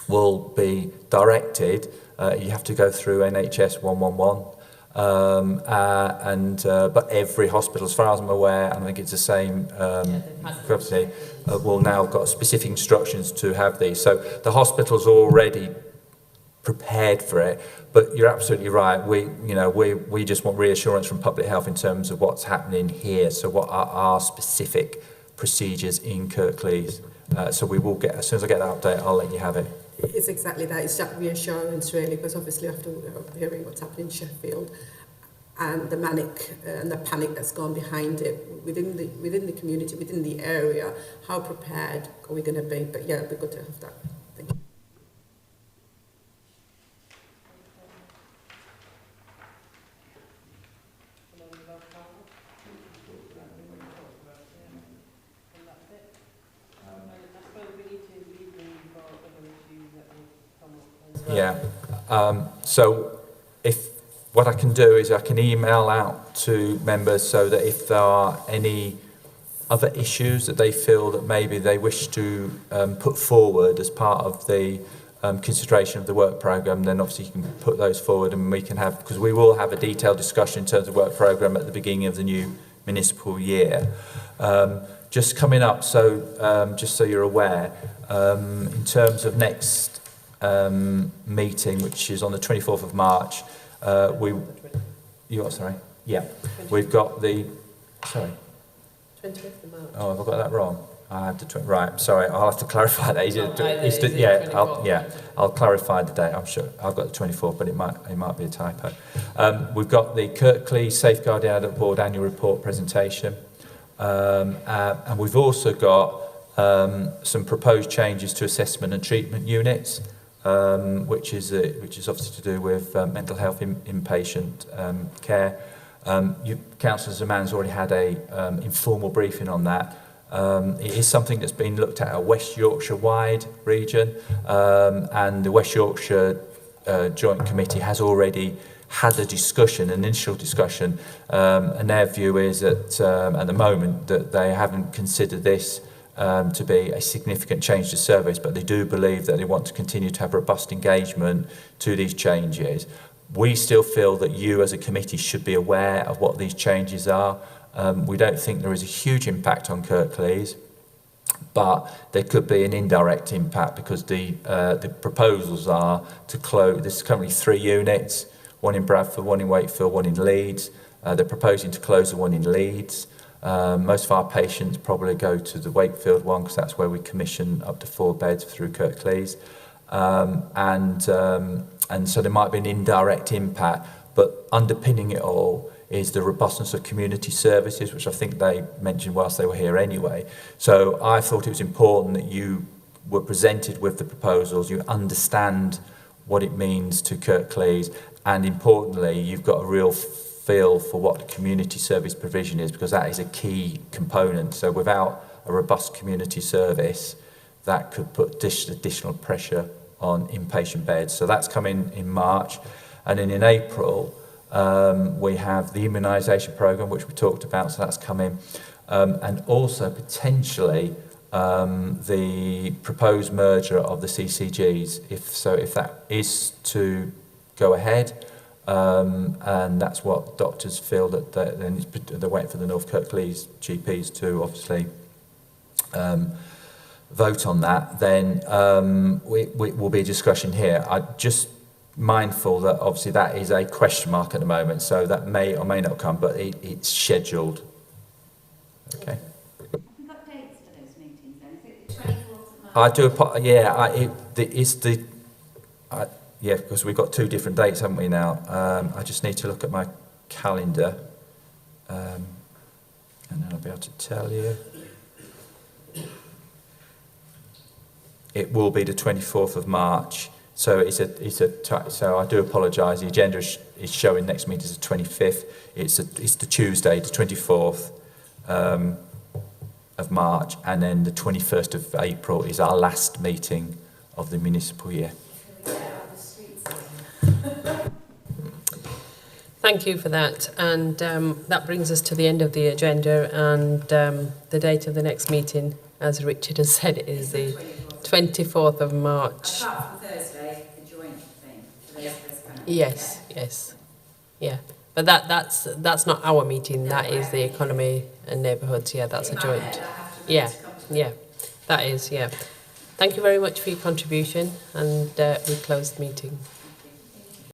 [SPEAKER 2] will be directed. You have to go through NHS 111. But every hospital, as far as I'm aware, and I think it's the same, will now got specific instructions to have these. So the hospital's already prepared for it. But you're absolutely right. We just want reassurance from Public Health in terms of what's happening here. So what are our specific procedures in Kirklees? So we will get, as soon as I get that update, I'll let you have it.
[SPEAKER 7] it's exactly that. It's that reassurance, really, because obviously after hearing what's happening in Sheffield and the manic and the panic that's gone behind it within the community, within the area, how prepared are we going to be? But yeah, it'd be good to have that. Thank you.
[SPEAKER 2] Yeah. So what I can do is I can email out to members so that if there are any other issues that they feel that maybe they wish to put forward as part of the consideration of the work programme, then obviously you can put those forward and we can have, because we will have a detailed discussion in terms of work programme at the beginning of the new municipal year. Just coming up, so just so you're aware, in terms of next meeting, which is on the 24th of March, we've got the, sorry.
[SPEAKER 1] 20th of March.
[SPEAKER 2] Oh, have I got that wrong? I have to, right, sorry, I'll have to clarify that. I'll clarify the date, I'm sure. I've got the 24th, but it might be a typo. We've got the Kirklees Safeguarding Adult Board annual report presentation. And we've also got some proposed changes to assessment and treatment units, which is obviously to do with mental health inpatient care. Councillor Zaman's already had a informal briefing on that. It is something that's been looked at a West Yorkshire-wide region, and the West Yorkshire Joint Committee has already had a discussion, an initial discussion, and their view is that at the moment that they haven't considered this to be a significant change to service, but they do believe that they want to continue to have robust engagement to these changes. We still feel that you as a committee should be aware of what these changes are. We don't think there is a huge impact on Kirklees, but there could be an indirect impact because the proposals are to close. There's currently 3 units, one in Bradford, one in Wakefield, one in Leeds. They're proposing to close the one in Leeds. Most of our patients probably go to the Wakefield one because that's where we commission up to 4 beds through Kirklees. And so there might be an indirect impact, but underpinning it all is the robustness of community services, which I think they mentioned whilst they were here anyway. So I thought it was important that you were presented with the proposals, you understand what it means to Kirklees, and importantly, you've got a real feel for what the community service provision is, because that is a key component. So without a robust community service, that could put additional pressure on inpatient beds. So that's coming in March. And then in April, we have the immunisation programme, which we talked about, so that's coming. And also potentially the proposed merger of the CCGs, if that is to go ahead, and that's what doctors feel that they're waiting for the North Kirklees GPs to obviously vote on that, then we will be a discussion here. I'm just mindful that obviously that is a question mark at the moment, so that may or may not come, but it's scheduled. Okay.
[SPEAKER 3] Have you got dates for those meetings then? Is it the 24th of March?
[SPEAKER 2] Because we've got 2 different dates, haven't we now? I just need to look at my calendar, and then I'll be able to tell you. It will be the 24th of March. So so I do apologise. The agenda is showing next meeting is the 25th. It's the Tuesday, the 24th of March, and then the 21st of April is our last meeting of the municipal year.
[SPEAKER 1] Thank you for that, and that brings us to the end of the agenda, and the date of the next meeting, as Richard has said, is the 24th of March.
[SPEAKER 3] Apart from Thursday, the joint thing.
[SPEAKER 1] Yes. Yeah. But that's not our meeting, that is the economy and neighbourhoods, that's a joint. Yeah. That is, Thank you very much for your contribution, and we close the meeting.